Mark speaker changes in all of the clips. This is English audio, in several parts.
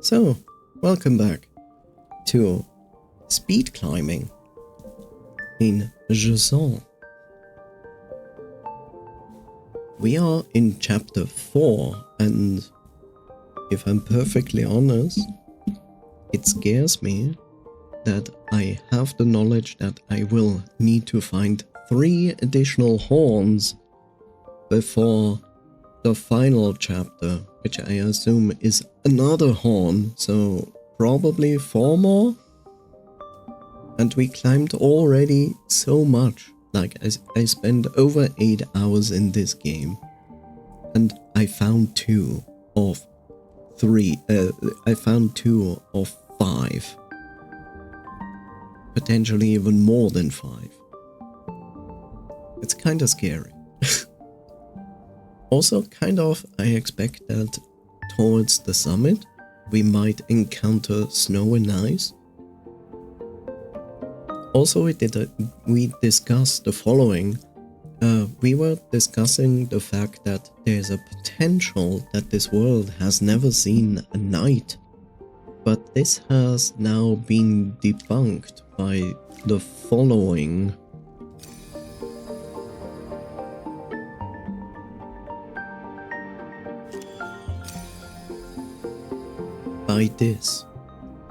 Speaker 1: So, welcome back to speed climbing in Jusant. We are in chapter 4, and if I'm perfectly honest, it scares me that I have the knowledge that I will need to find 3 additional horns before the final chapter, which I assume is another horn, so probably 4 more? And we climbed already so much, like I spent over 8 hours in this game, and I found 2 of 5, potentially even more than 5. It's kinda scary. Also, I expect that towards the summit, we might encounter snow and ice. Also, we discussed the following. We were discussing the fact that there's a potential that this world has never seen a night. But this has now been debunked by the following. By this,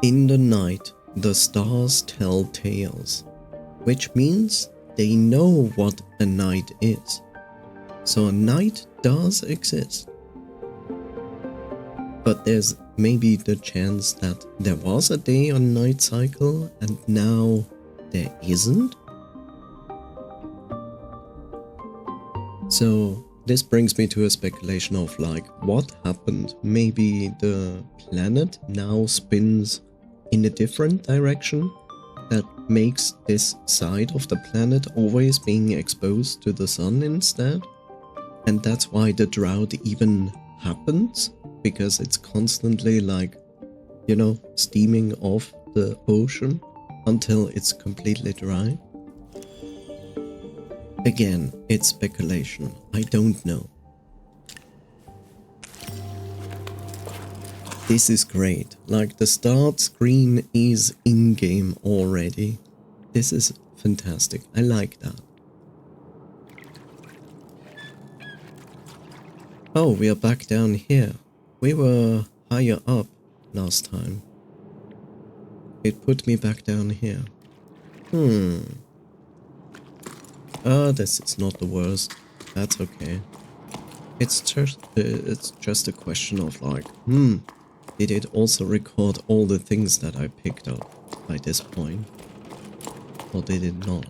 Speaker 1: in the night, the stars tell tales, which means they know what a night is. So a night does exist. But there's maybe the chance that there was a day or night cycle and now there isn't. So this brings me to a speculation of like, what happened? Maybe the planet now spins in a different direction that makes this side of the planet always being exposed to the sun instead. And that's why the drought even happens, because it's constantly like, you know, steaming off the ocean until it's completely dry. Again, it's speculation. I don't know. This is great. Like, the start screen is in-game already. This is fantastic. I like that. Oh, we are back down here. We were higher up last time. It put me back down here. This is not the worst. That's okay. It's just a question of like, did it also record all the things that I picked up by this point? Or did it not?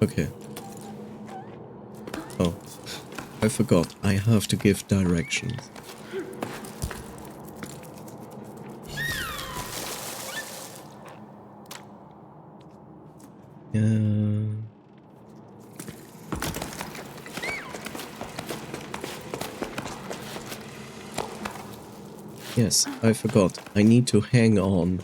Speaker 1: Okay. Oh, I forgot. I have to give directions. Yes, I forgot. I need to hang on.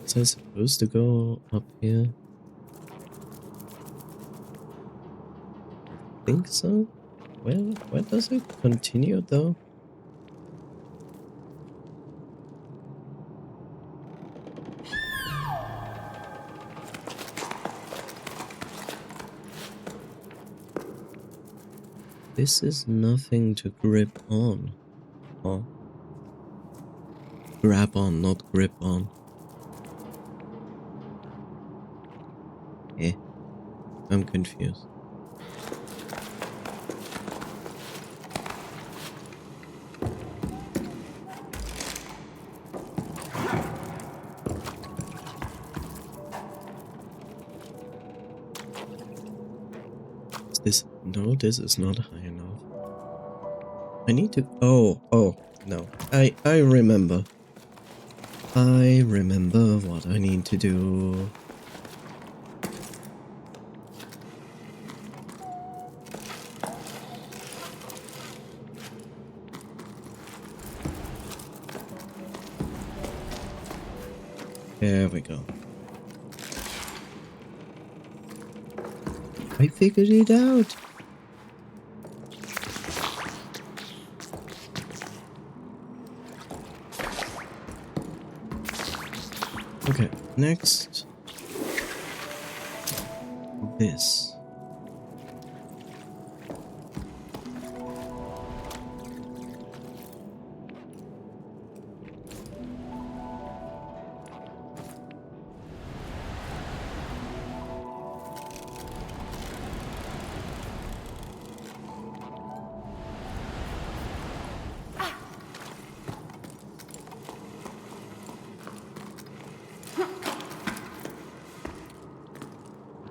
Speaker 1: Was I supposed to go up here? I think so. Where does it continue though? This is nothing to grip on. Oh. Grab on, not grip on. I'm confused. Is this... No, this is not high enough. I need to... Oh, no. I remember. I remember what I need to do. There we go. I figured it out. Okay, next. This.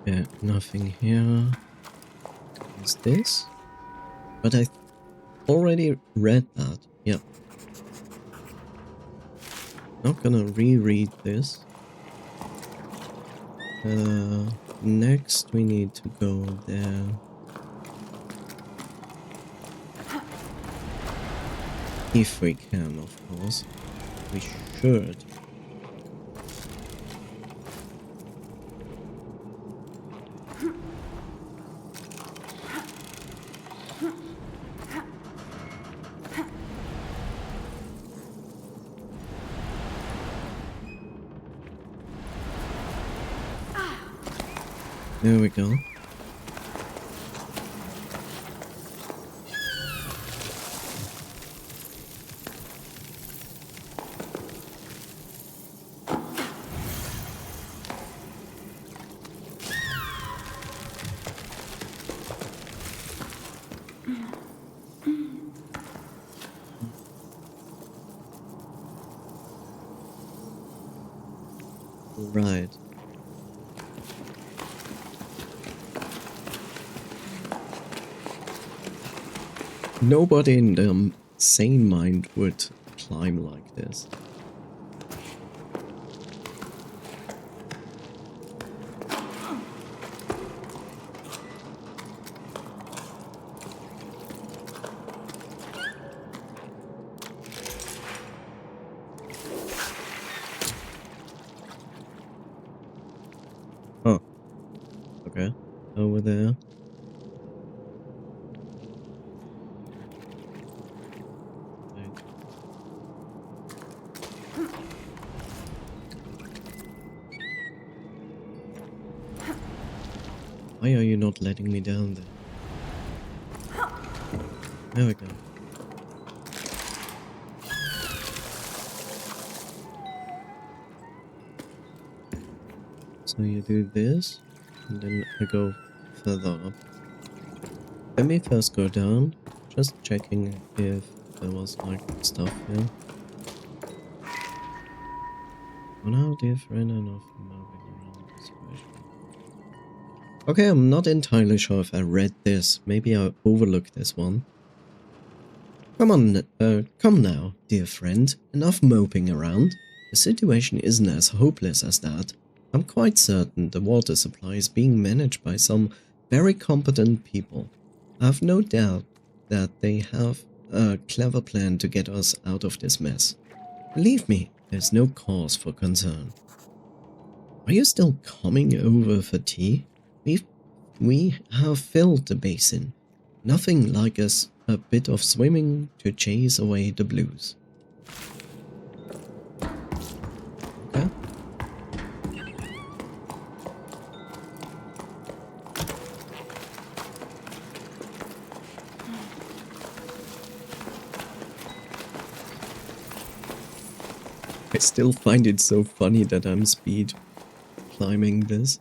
Speaker 1: Yeah, nothing here. Is this? But I already read that. Yeah. Not gonna reread this. Next we need to go there. If we can, of course. We should. There we go. Right. Nobody in their sane mind would climb like this. Oh. Okay. Over there. Why are you not letting me down there? There we go. So you do this, and then I go further up. Let me first go down, just checking if there was like stuff here. On how different enough moving around the situation. Okay, I'm not entirely sure if I read this. Maybe I overlooked this one. Come on, come now, dear friend. Enough moping around. The situation isn't as hopeless as that. I'm quite certain the water supply is being managed by some very competent people. I have no doubt that they have a clever plan to get us out of this mess. Believe me, there's no cause for concern. Are you still coming over for tea? We have filled the basin. Nothing like a bit of swimming to chase away the blues. Okay. I still find it so funny that I'm speed climbing this.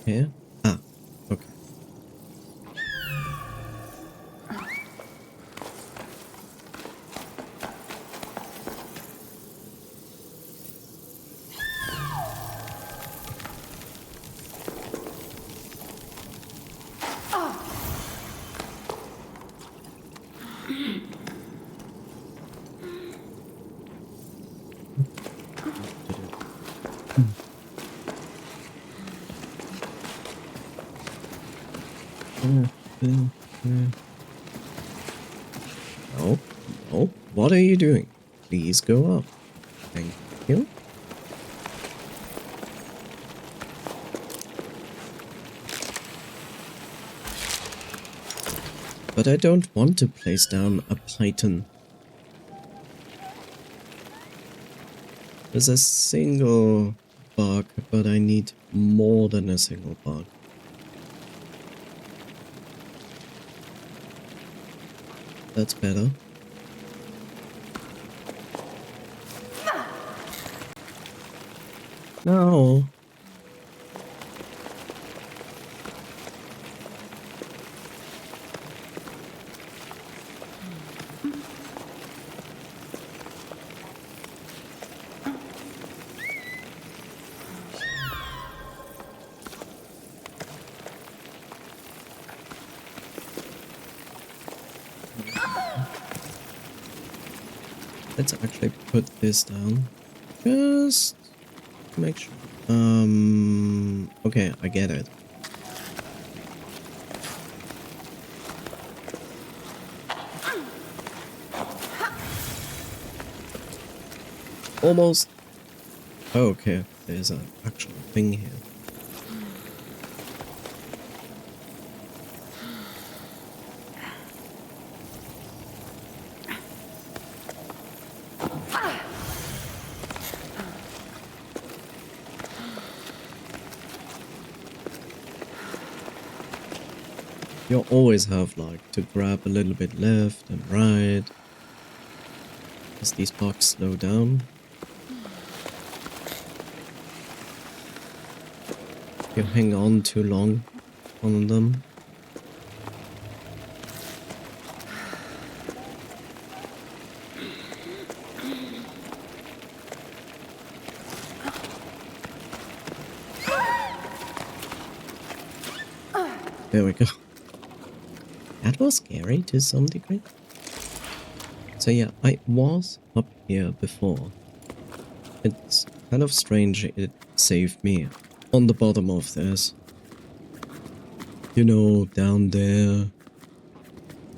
Speaker 1: Okay. Ah, okay. No. What are you doing? Please go up. Thank you. But I don't want to place down a python. There's a single bug, but I need more than a single bug. That's better. No. Let's actually put this down. Just to make sure. Okay, I get it. Almost. Oh, okay, there's an actual thing here. You always have like to grab a little bit left and right as these blocks slow down. You hang on too long on them. There we go. That was scary to some degree. So yeah, I was up here before. It's kind of strange it saved me on the bottom of this. You know, down there.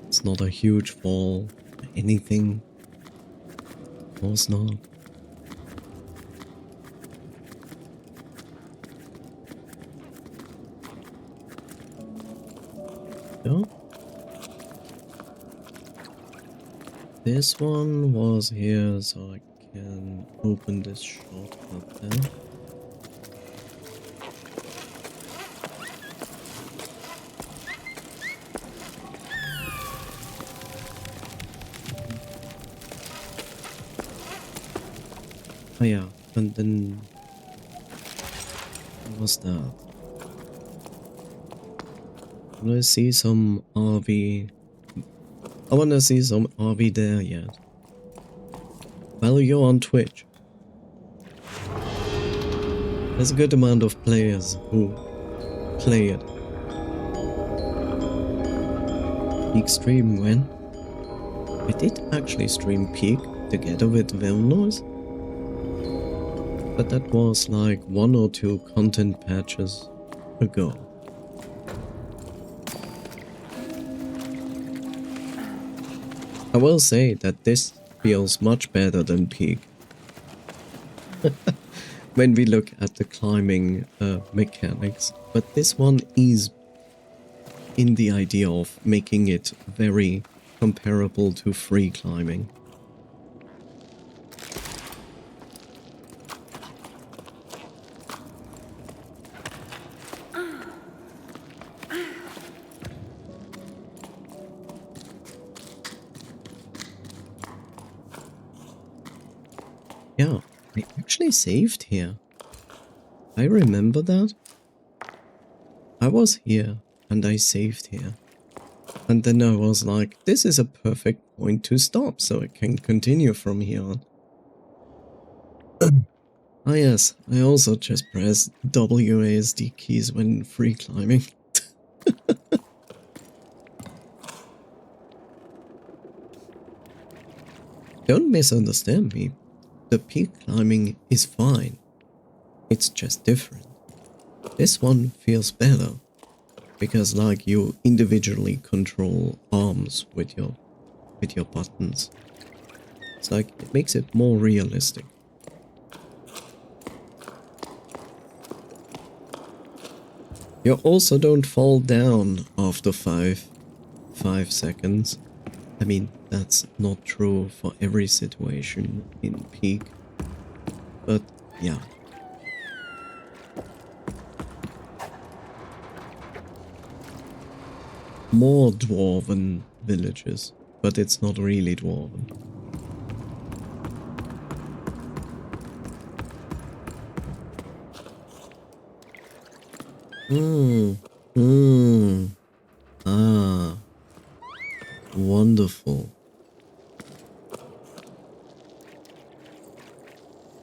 Speaker 1: It's not a huge fall or anything. Of course not. Yeah. This one was here, so I can open this shortcut there. Oh yeah, and then what was that? I wanna see some RV. I wanna see some RV there yet. Well, you're on Twitch. There's a good amount of players who play it. Peak stream when? I did actually stream Peak together with Vilnoise. But that was like 1 or 2 content patches ago. I will say that this feels much better than Peak. When we look at the climbing mechanics. But this one is in the idea of making it very comparable to free climbing. Yeah, I actually saved here. I remember that. I was here and I saved here. And then I was like, this is a perfect point to stop so I can continue from here on. Ah yes, I also just press WASD keys when free climbing. Don't misunderstand me. The peak climbing is fine. It's just different. This one feels better. Because like you individually control arms with your buttons. It's like, it makes it more realistic. You also don't fall down after 5 seconds. I mean, that's not true for every situation in Peak. But, yeah. More dwarven villages, but it's not really dwarven. Ah, wonderful.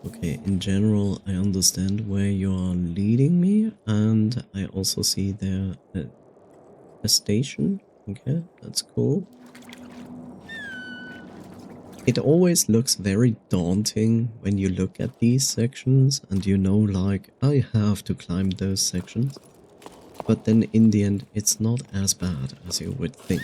Speaker 1: Okay, in general, I understand where you're leading me, and I also see there a station. Okay, that's cool. It always looks very daunting when you look at these sections and you know, like, I have to climb those sections. But then in the end, it's not as bad as you would think.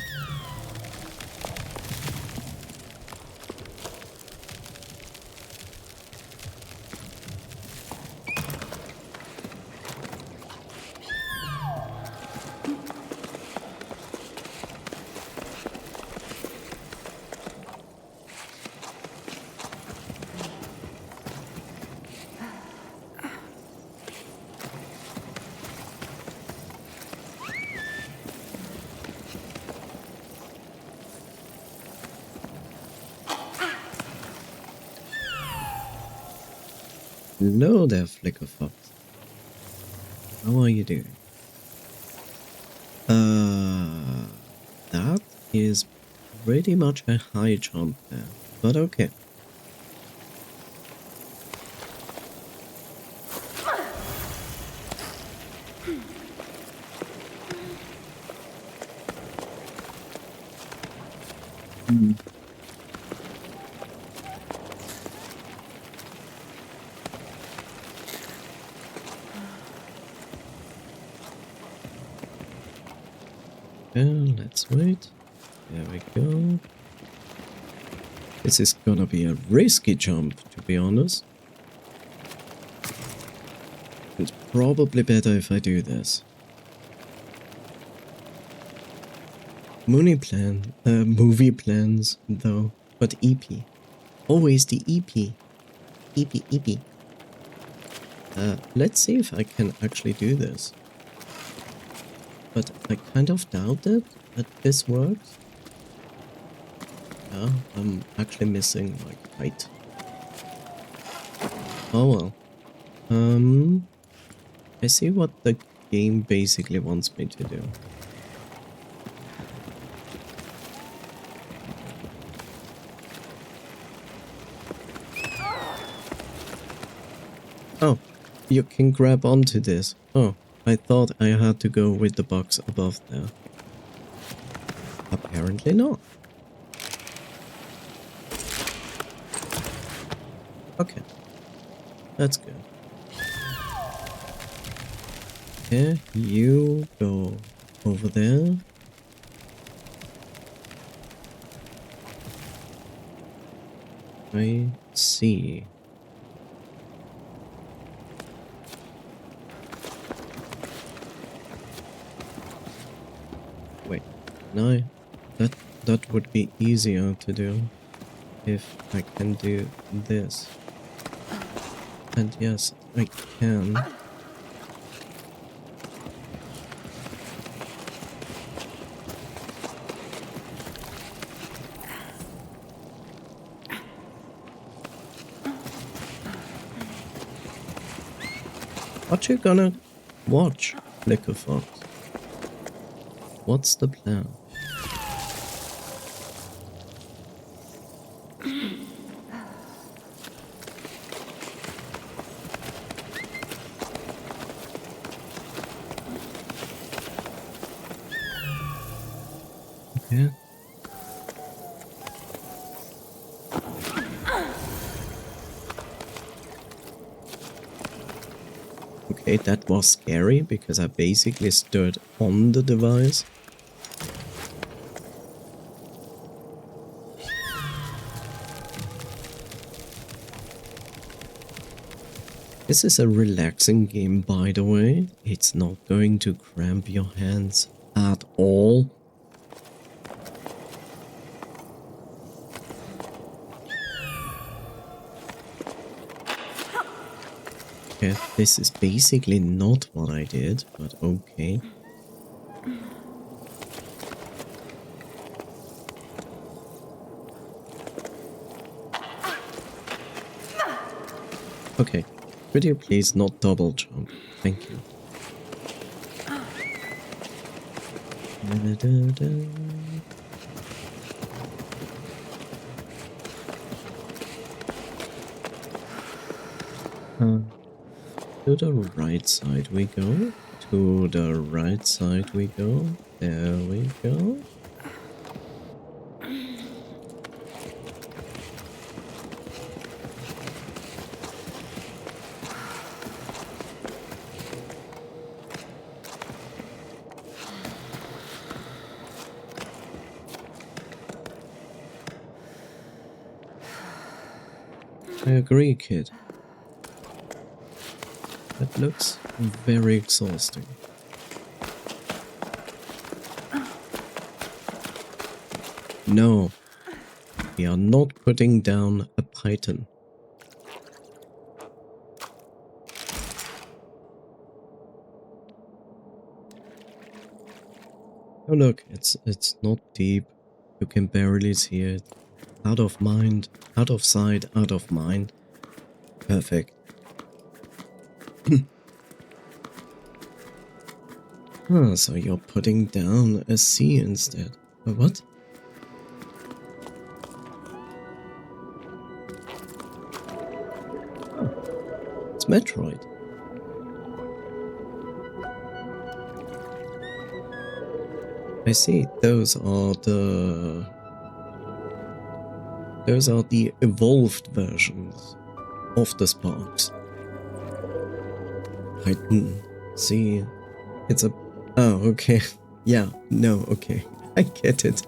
Speaker 1: Hello there, Flickerfox. How are you doing? That is pretty much a high jump there, but okay. Let's wait. There we go. This is gonna be a risky jump, to be honest. It's probably better if I do this. Movie plans, though. But EP. Always the EP. EP. Let's see if I can actually do this. But I kind of doubt it, that this works. Yeah, I'm actually missing, like, height. Oh well. I see what the game basically wants me to do. Oh, you can grab onto this. Oh, I thought I had to go with the box above there. Apparently not. Okay, that's good. Okay, you go over there. I see. Wait, no, that would be easier to do if I can do this. And yes, I can. What you gonna watch, Flickerfox? What's the plan? Okay. Okay, that was scary because I basically stood on the device. This is a relaxing game, by the way. It's not going to cramp your hands at all. Okay, this is basically not what I did, but okay. Okay, could you please not double jump? Thank you. To the right side we go. To the right side we go. There we go. I agree, kid. That looks very exhausting. No, we are not putting down a python. Oh look, it's not deep. You can barely see it. Out of mind, out of sight, out of mind. Perfect. Ah, so you're putting down a C instead. What? Oh, it's Metroid. I see. Those are the evolved versions of the sparks. Python. See, it's a... Oh, okay. Yeah, no, okay. I get it.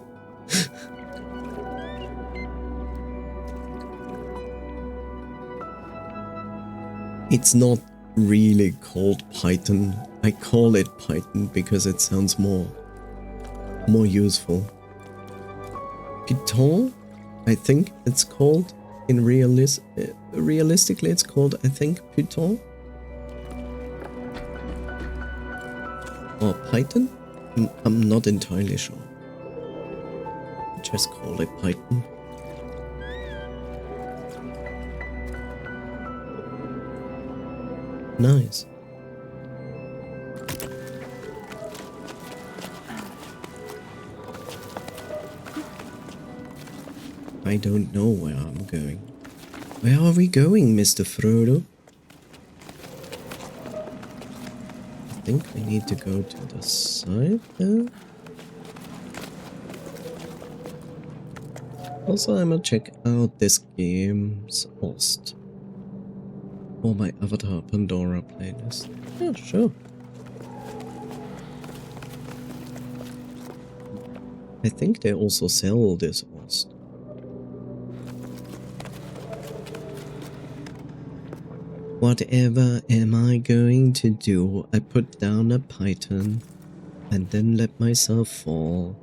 Speaker 1: It's not really called Python. I call it Python because it sounds more useful. Python, I think it's called in realistically it's called, I think, Python or Python. I'm not entirely sure. Just call it Python. Nice. I don't know where I'm going. Where are we going, Mr. Frodo? I think we need to go to the side there. Also, I'm gonna check out this game's host for my Avatar Pandora playlist. Yeah, sure. I think they also sell this host. Whatever am I going to do? I put down a python and then let myself fall.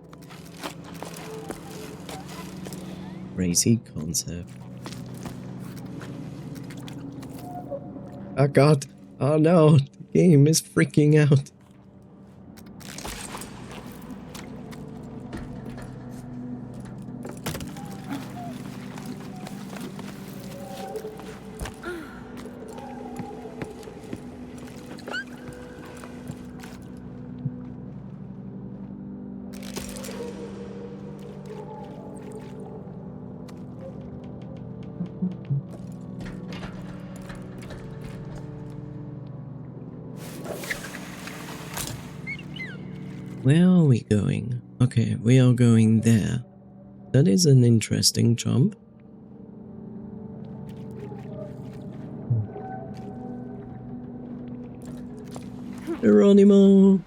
Speaker 1: Crazy concept. Oh god. Oh no. The game is freaking out. Where are we going? Okay, we are going there. That is an interesting jump. Geronimo!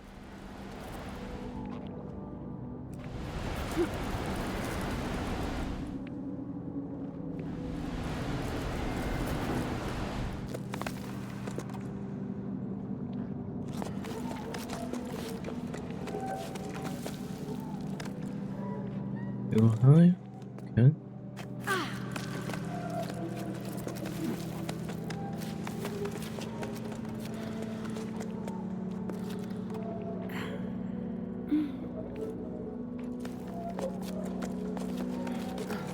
Speaker 1: Too high? Okay.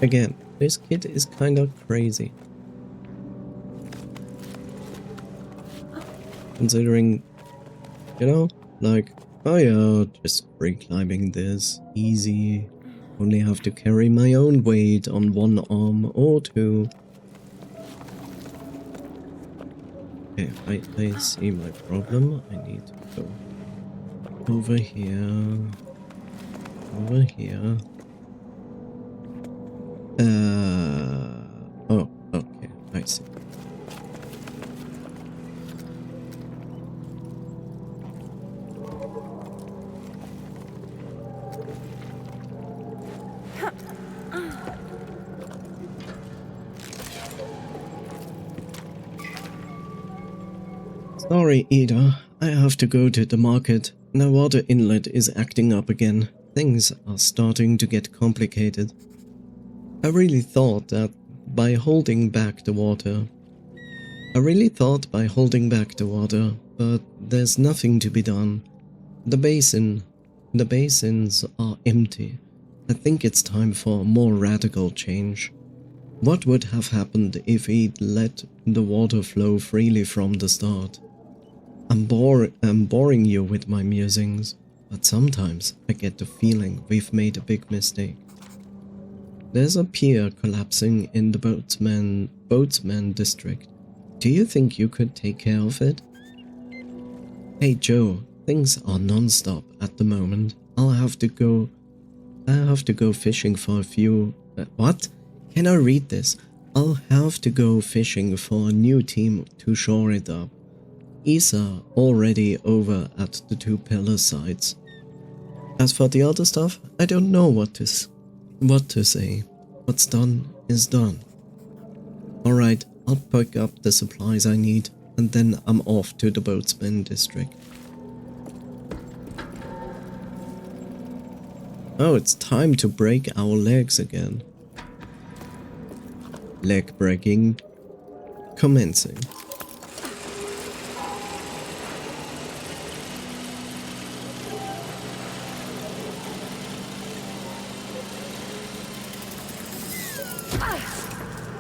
Speaker 1: Again, this kid is kind of crazy. Considering, you know, like, oh yeah, just free climbing this, easy. Only have to carry my own weight on one arm or two. Okay, I see my problem. I need to go over here. Over here. Oh, okay, I see. Sorry, Ida. I have to go to the market. The water inlet is acting up again. Things are starting to get complicated. I really thought by holding back the water, but there's nothing to be done. The basins are empty. I think it's time for a more radical change. What would have happened if we'd let the water flow freely from the start? I'm boring you with my musings, but sometimes I get the feeling we've made a big mistake. There's a pier collapsing in the boatsman district. Do you think you could take care of it? Hey Joe, things are non-stop at the moment. I have to go fishing for a few... what? Can I read this? I'll have to go fishing for a new team to shore it up. Isa already over at the 2 pillar sites. As for the other stuff, I don't know what to say. What's done is done. Alright, I'll pick up the supplies I need, and then I'm off to the boatsman district. Oh, it's time to break our legs again. Leg breaking commencing.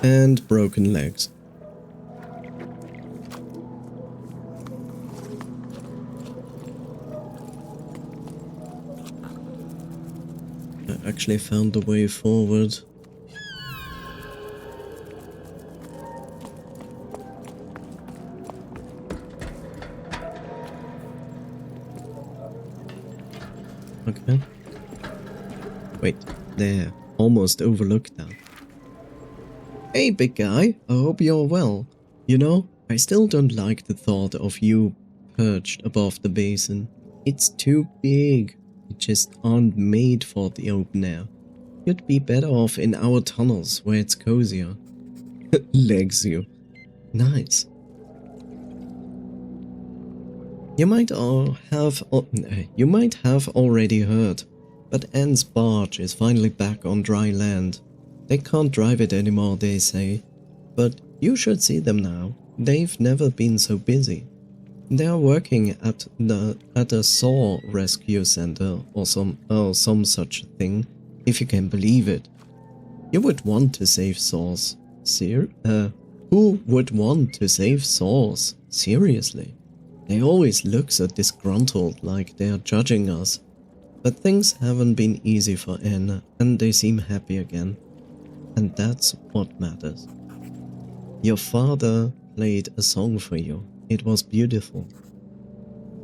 Speaker 1: And broken legs. I actually found the way forward. Okay. Wait, there. Almost overlooked that. Hey, big guy, I hope you're well. You know, I still don't like the thought of you perched above the basin. It's too big. You just aren't made for the open air. You'd be better off in our tunnels where it's cozier. Legs you. Nice. You might have already heard, but Anne's barge is finally back on dry land. They can't drive it anymore, they say, but you should see them now. They've never been so busy. They are working at a saw rescue center or some such thing, if you can believe it. You would want to save saws. Who would want to save saws? Seriously. They always look so disgruntled, like they're judging us. But things haven't been easy for Anne, and they seem happy again. And that's what matters. Your father played a song for you. It was beautiful.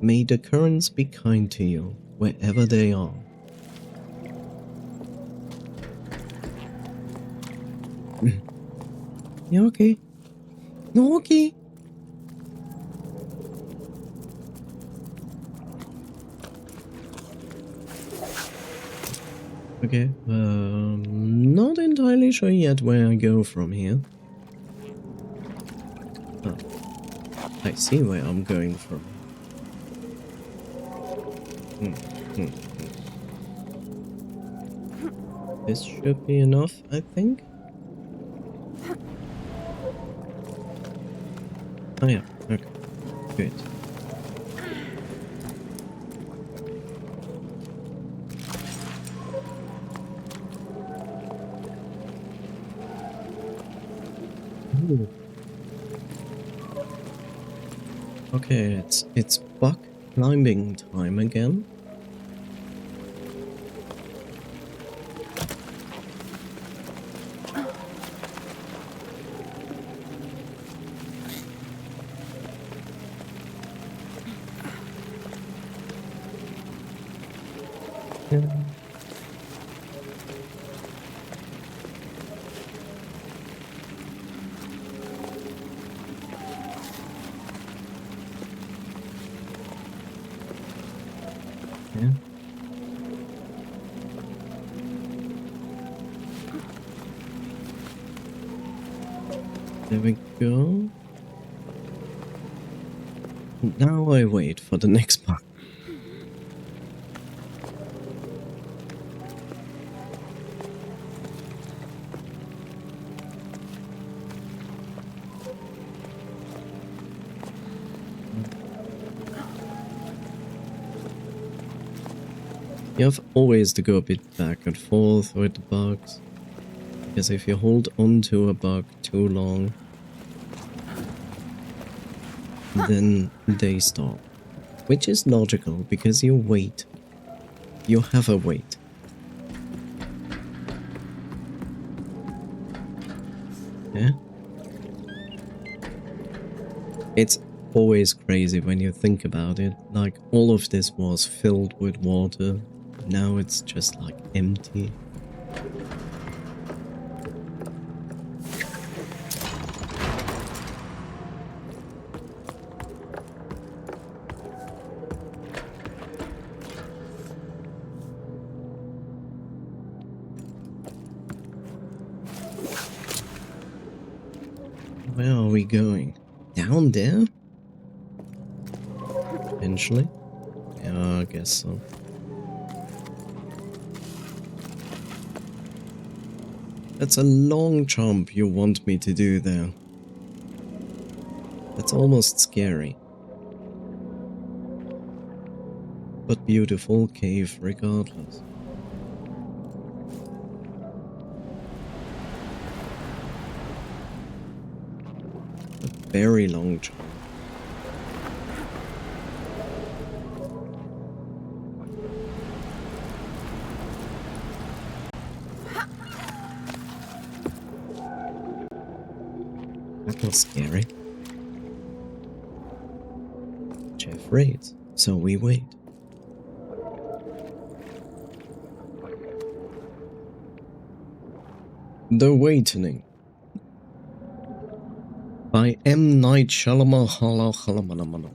Speaker 1: May the currents be kind to you, wherever they are. You okay? You okay? Okay, not entirely sure yet where I go from here. Oh, I see where I'm going from. This should be enough, I think. Oh yeah, okay, good. Ooh. Okay, it's bug climbing time again. Yeah. Yeah. There we go. Now I wait for the next bug. You have always to go a bit back and forth with the bugs, because if you hold onto a bug too long, then they stop. Which is logical, because you wait. You have a wait. Yeah? It's always crazy when you think about it. Like, all of this was filled with water. Now it's just like empty. Where are we going? Down there? Potentially? Yeah, I guess so. That's a long jump you want me to do there. That's almost scary. But beautiful cave regardless. A very long jump. That was scary. Jeff raids, so we wait. The Awakening by M. Night Shyamalan.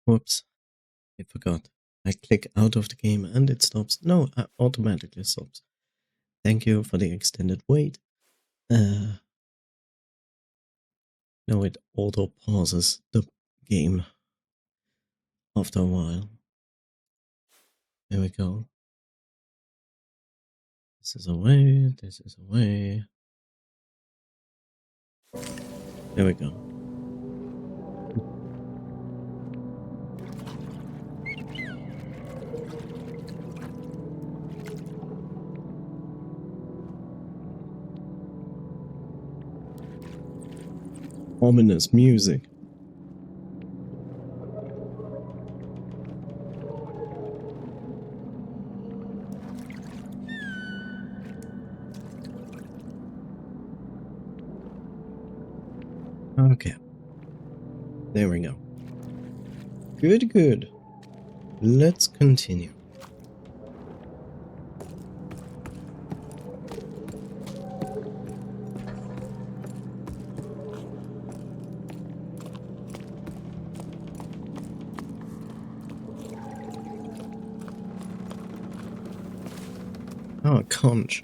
Speaker 1: Whoops, I forgot. I click out of the game and it stops. No, it automatically stops. Thank you for the extended wait. No, it auto pauses the game after a while. There we go. This is away, this is away. There we go. Ominous music. Okay. There we go. Good, good. Let's continue. Oh, conch.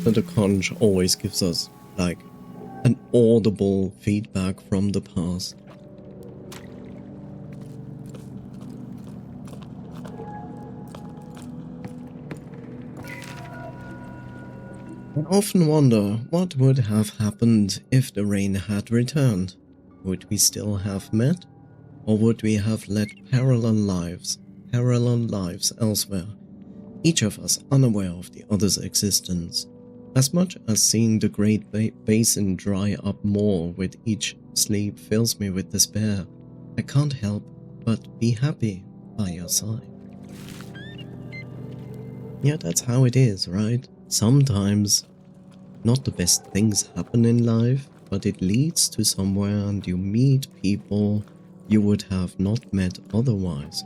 Speaker 1: So the conch always gives us, like, an audible feedback from the past. I often wonder what would have happened if the rain had returned. Would we still have met? Or would we have led parallel lives elsewhere, each of us unaware of the other's existence? As much as seeing the great basin dry up more with each sleep fills me with despair, I can't help but be happy by your side. Yeah, that's how it is, right? Sometimes not the best things happen in life, but it leads to somewhere and you meet people you would have not met otherwise.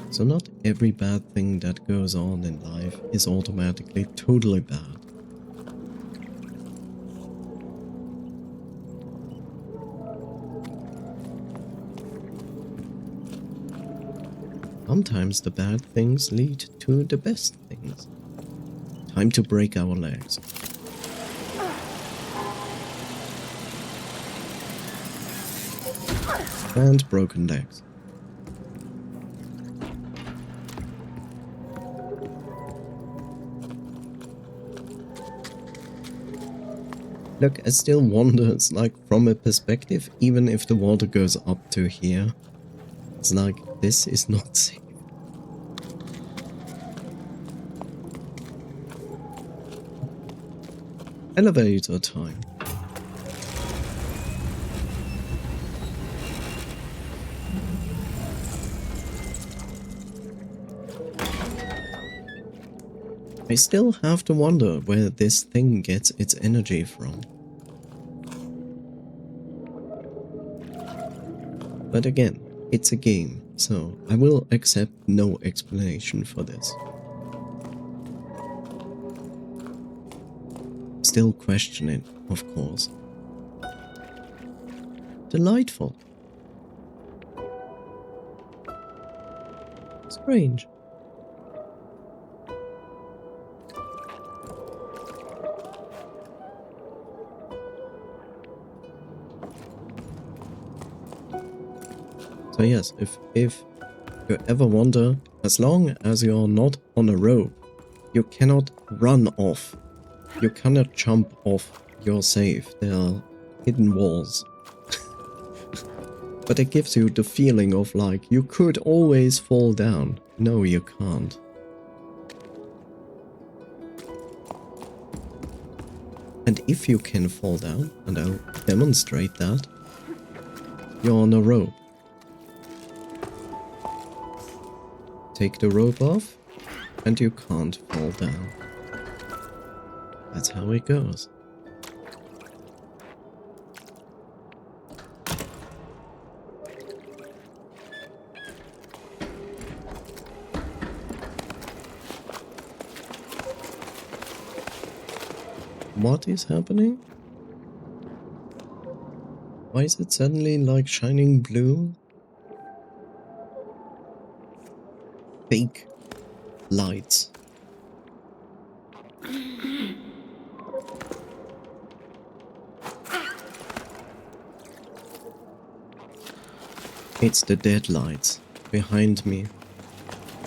Speaker 1: So not every bad thing that goes on in life is automatically totally bad. Sometimes the bad things lead to the best things. Time to break our legs. And broken legs. Look, I still wonder, it's like from a perspective, even if the water goes up to here, it's like, this is not safe. Elevator time. I still have to wonder where this thing gets its energy from. But again, it's a game, so I will accept no explanation for this. Still question it, of course. Delightful. Strange. So yes, if you ever wonder, as long as you're not on a rope, you cannot run off. You cannot jump off your safe. There are hidden walls. But it gives you the feeling of like, you could always fall down. No, you can't. And if you can fall down, and I'll demonstrate that, you're on a rope. Take the rope off, and you can't fall down. That's how it goes. What is happening? Why is it suddenly like shining blue? Fake lights. It's the dead lights behind me.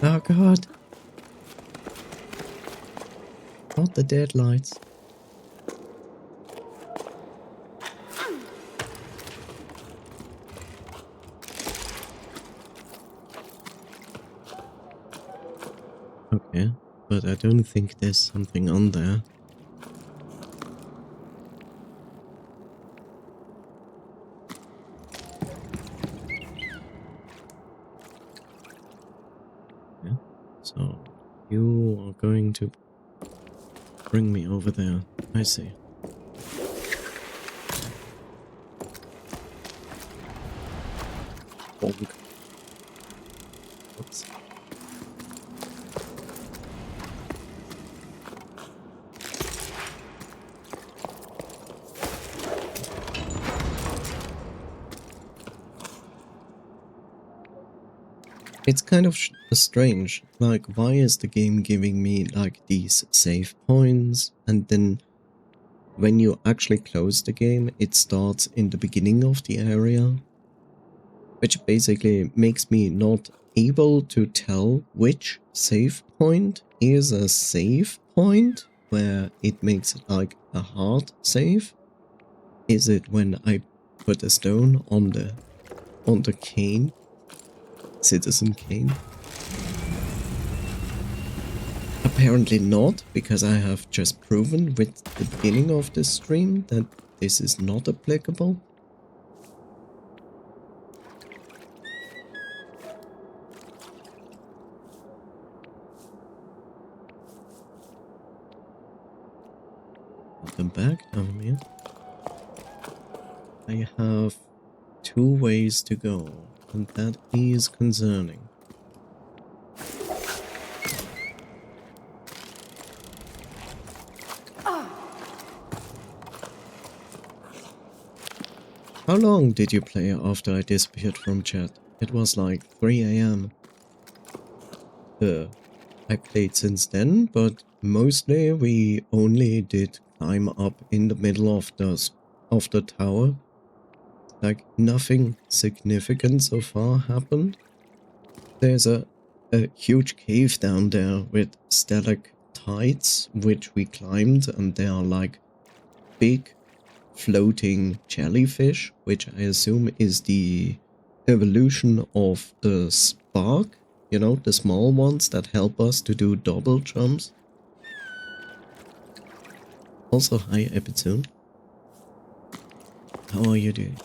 Speaker 1: Oh god! Not the dead lights. Okay, but I don't think there's something on there. Yeah, so you are going to bring me over there. I see. Bonk. Oops. It's kind of strange, like why is the game giving me like these save points, and then when you actually close the game it starts in the beginning of the area, which basically makes me not able to tell which save point is a save point where it makes it like a hard save. Is it when I put a stone on the cane? Citizen cane? Apparently not, because I have just proven with the beginning of this stream that this is not applicable. Welcome back, Naomi. I have 2 ways to go, and that is concerning. How long did you play after I disappeared from chat? It was like 3 AM. I played since then, but mostly we only did climb up in the middle of the tower. Like nothing significant so far happened. There's a huge cave down there with stalactites which we climbed, and they are like big floating jellyfish, which I assume is the evolution of the spark, you know, the small ones that help us to do double jumps. Also, hi Epitune. How are you doing?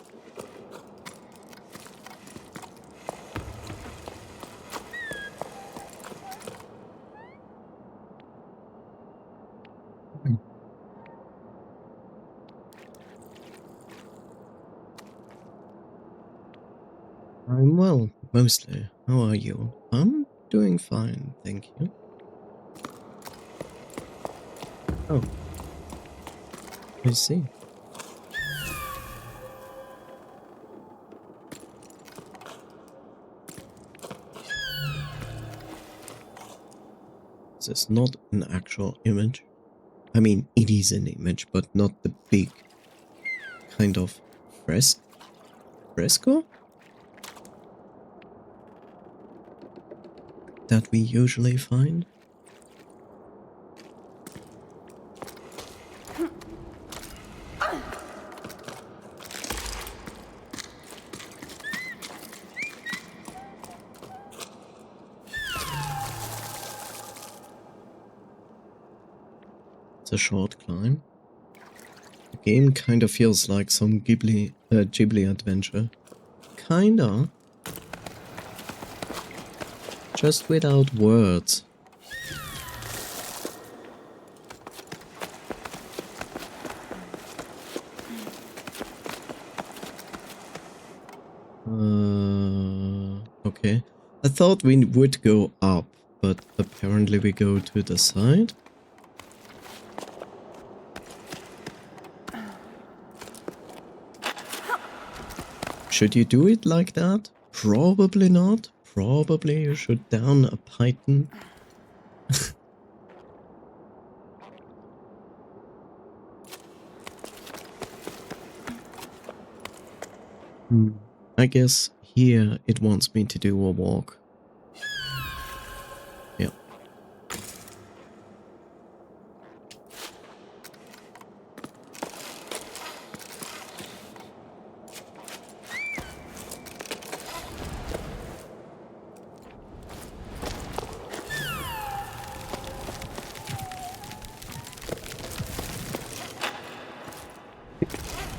Speaker 1: I'm well, mostly. How are you? I'm doing fine, thank you. Oh. I see. This is not an actual image. I mean, it is an image, but not the big kind of fresco that we usually find. It's a short climb. The game kind of feels like some Ghibli adventure. Kinda. Just without words. Okay. I thought we would go up, but apparently we go to the side. Should you do it like that? Probably not. Probably you should down a python. I guess here it wants me to do a walk. Yeah.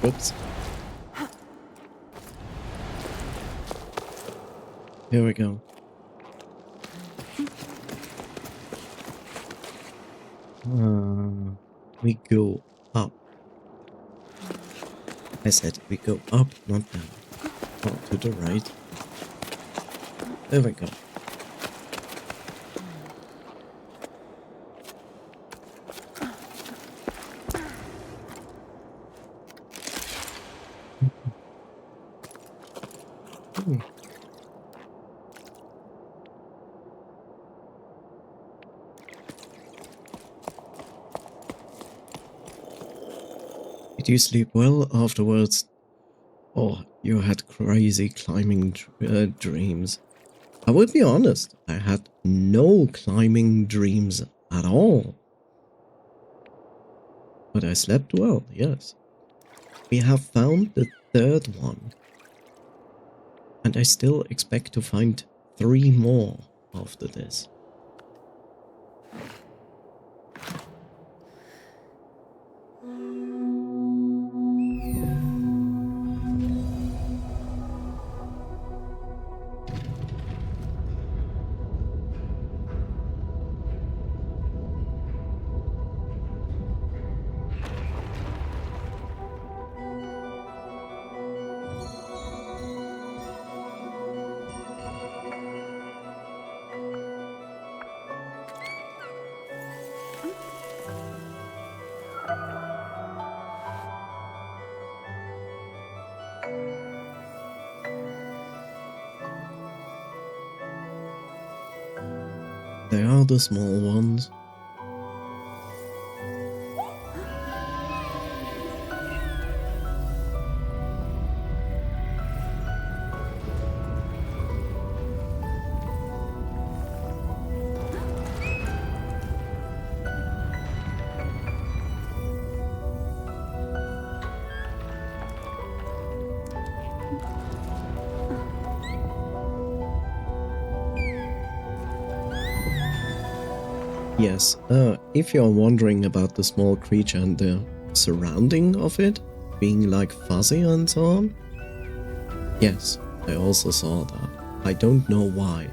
Speaker 1: Whoops. Here we go. We go up. I said we go up, not down. Oh, to the right. There we go. Did you sleep well afterwards? Oh, you had crazy climbing dreams. I would be honest, I had no climbing dreams at all. But I slept well, yes. We have found the third one. And I still expect to find 3 more after this. They are the small ones. Yes, if you're wondering about the small creature and the surrounding of it, being like fuzzy and so on, yes, I also saw that. I don't know why.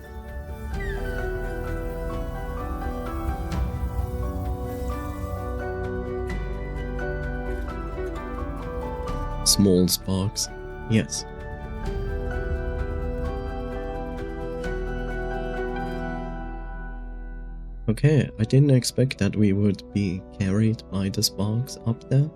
Speaker 1: Small sparks, yes. Okay, I didn't expect that we would be carried by the sparks up there.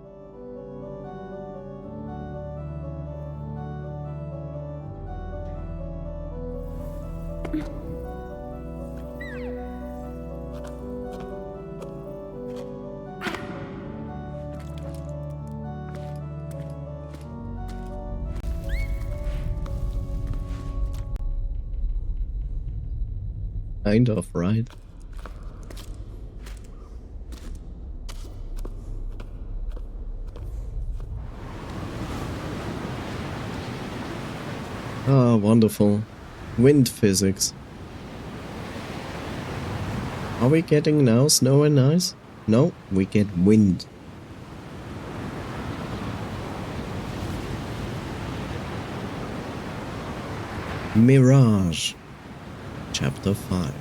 Speaker 1: Kind of, right? Ah, wonderful. Wind physics. Are we getting now snow and ice? No, we get wind. Mirage, Chapter 5.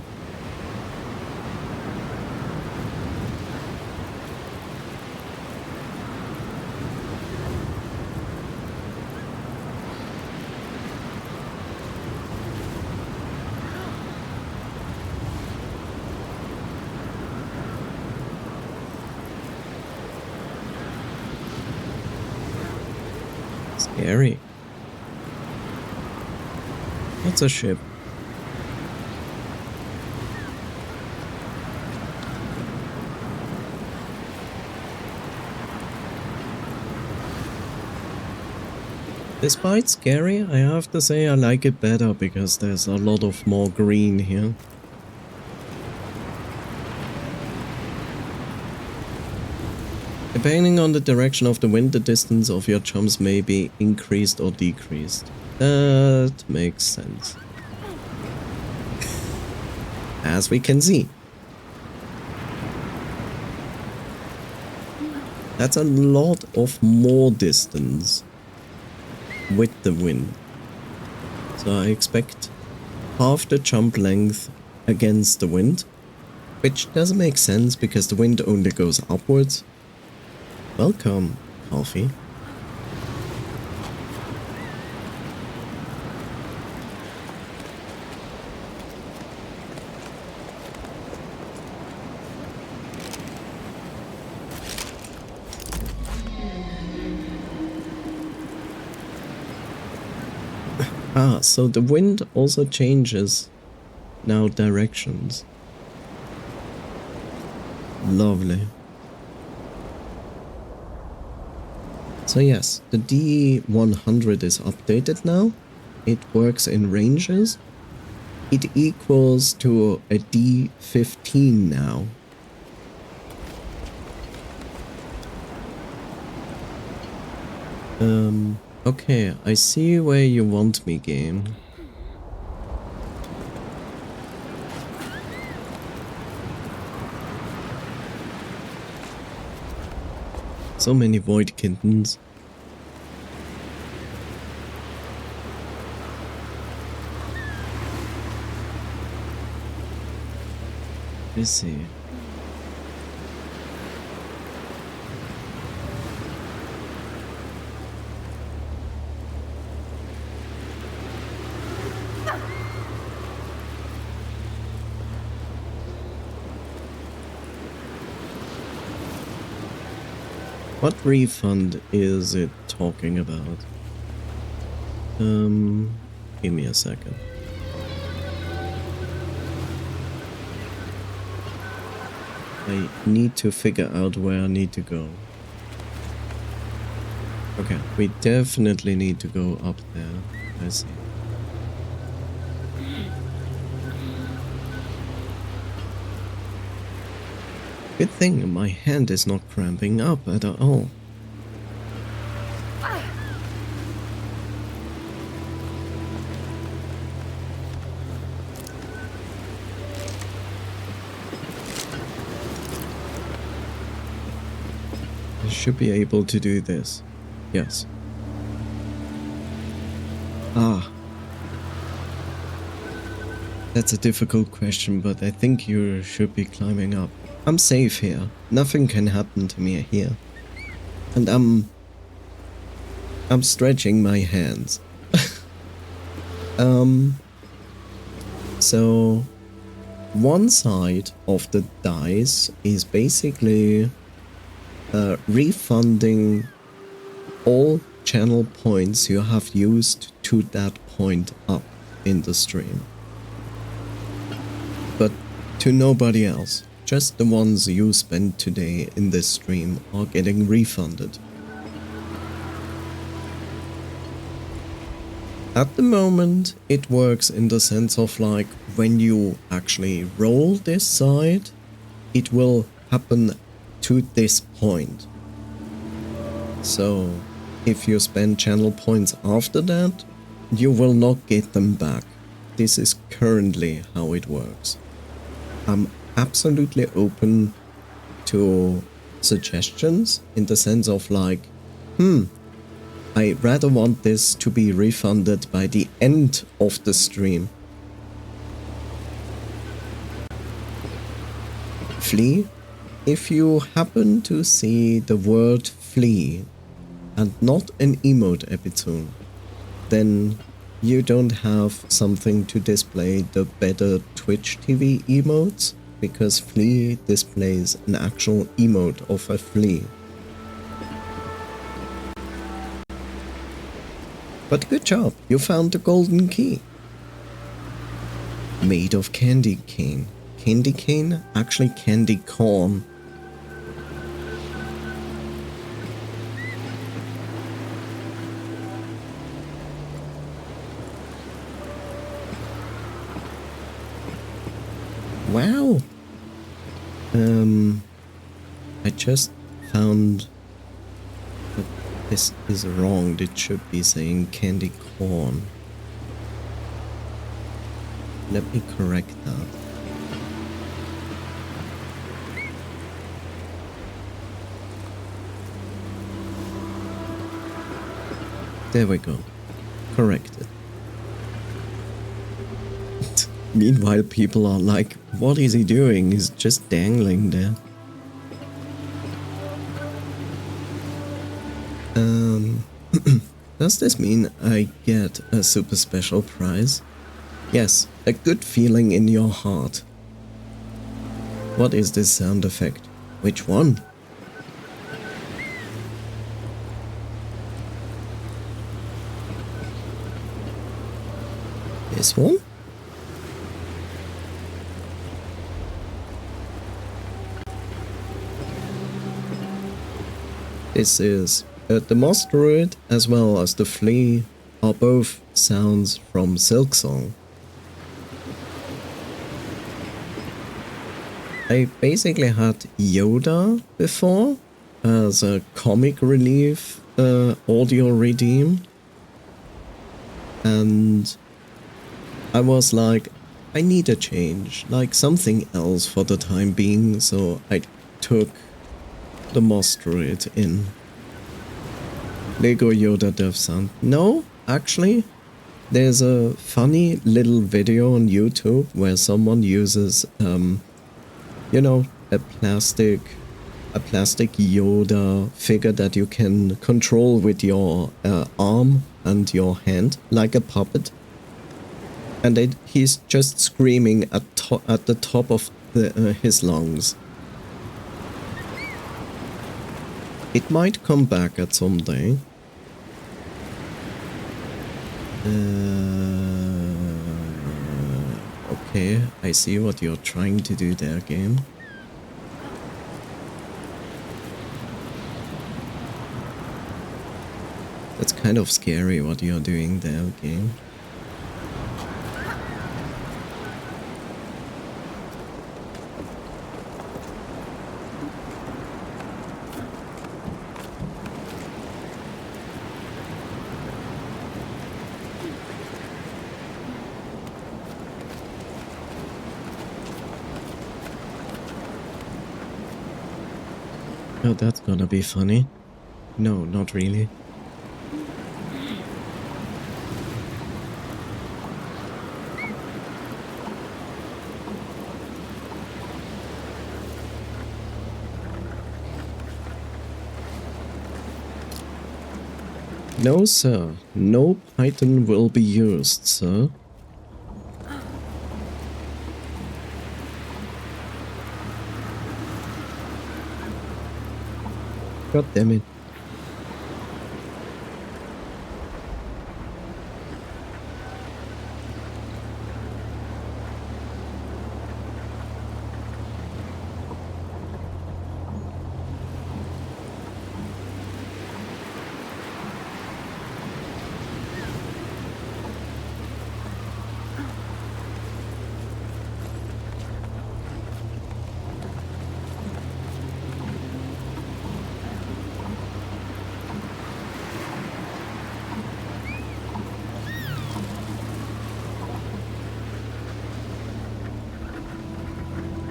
Speaker 1: Scary. It's a ship. Despite scary, I have to say I like it better because there's a lot of more green here. Depending on the direction of the wind, the distance of your jumps may be increased or decreased. That makes sense. As we can see. That's a lot of more distance with the wind. So I expect half the jump length against the wind, which doesn't make sense because the wind only goes upwards. Welcome, coffee. So the wind also changes now directions. Lovely. So yes, the D100 is updated now. It works in ranges. It equals to a D15 now. Okay, I see where you want me, game. So many void kittens. Let's see. What refund is it talking about? Give me a second. I need to figure out where I need to go. Okay, we definitely need to go up there. I see. Good thing my hand is not cramping up at all. I should be able to do this. Yes. That's a difficult question, but I think you should be climbing up. I'm safe here. Nothing can happen to me here. And I'm stretching my hands. So one side of the dice is basically refunding all channel points you have used to that point up in the stream. But to nobody else. Just the ones you spent today in this stream are getting refunded. At the moment, it works in the sense of like when you actually roll this side, it will happen to this point. So if you spend channel points after that, you will not get them back. This is currently how it works. I'm absolutely open to suggestions in the sense of like, I rather want this to be refunded by the end of the stream. Flea? If you happen to see the word flea and not an emote episode, then you don't have something to display the better Twitch TV emotes, because flea displays an actual emote of a flea. But good job, you found the golden key. Made of candy cane. Candy cane? Actually candy corn. Wow! I just found that this is wrong. It should be saying candy corn. Let me correct that. There we go. Corrected. Meanwhile, people are like, what is he doing? He's just dangling there. Does this mean I get a super special prize? Yes, a good feeling in your heart. What is this sound effect? Which one? This one? This is the moss druid as well as the flea are both sounds from Silksong. I basically had Yoda before as a comic relief audio redeem, and I was like, I need a change, like something else for the time being, so I took the moss druid in. Lego Yoda Dev Sound. No, actually, there's a funny little video on YouTube where someone uses, you know, a plastic Yoda figure that you can control with your arm and your hand, like a puppet. And he's just screaming at the top of his lungs. It might come back at some day. Okay, I see what you're trying to do there, game. That's kind of scary what you're doing there, game. Oh, that's gonna be funny. No, not really. No, sir. No Python will be used, sir. God damn it.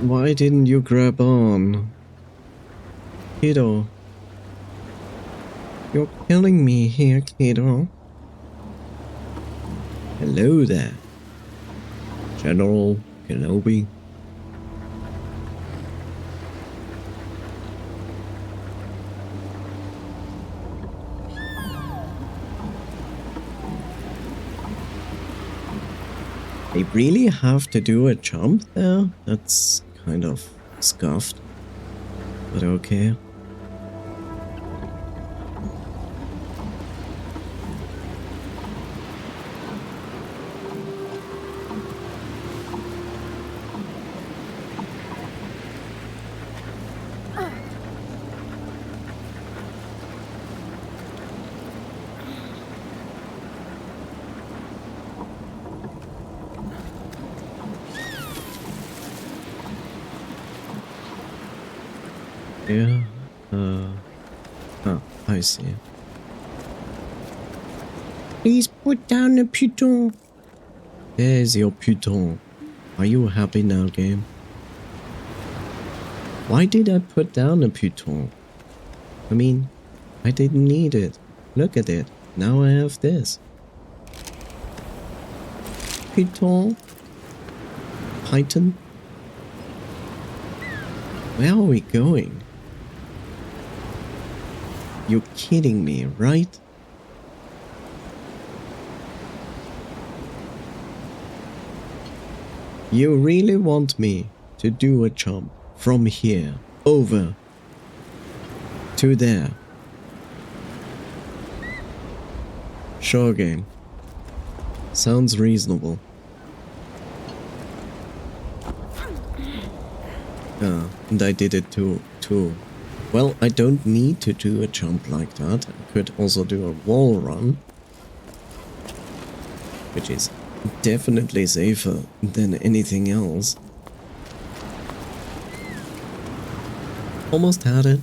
Speaker 1: Why didn't you grab on? Kiddo. You're killing me here, kiddo. Hello there, General Kenobi. They really have to do a jump there? That's kind of scuffed, but okay. Yeah, oh, I see. Please put down the piton. There's your piton. Are you happy now, game? Why did I put down the piton? I mean, I didn't need it. Look at it. Now I have this. Piton? Python? Where are we going? You're kidding me, right? You really want me to do a jump from here over to there? Sure, game. Sounds reasonable. And I did it too. Well, I don't need to do a jump like that. I could also do a wall run, which is definitely safer than anything else. Almost had it.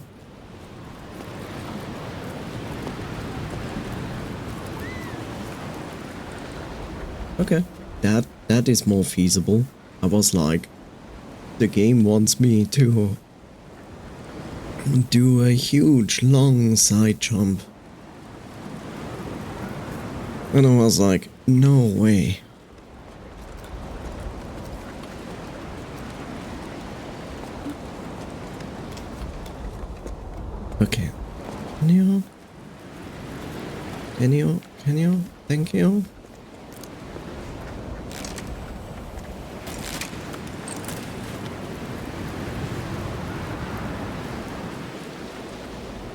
Speaker 1: Okay, that is more feasible. I was like, the game wants me to do a huge long side jump. And I was like, no way. Okay. Can you? Thank you.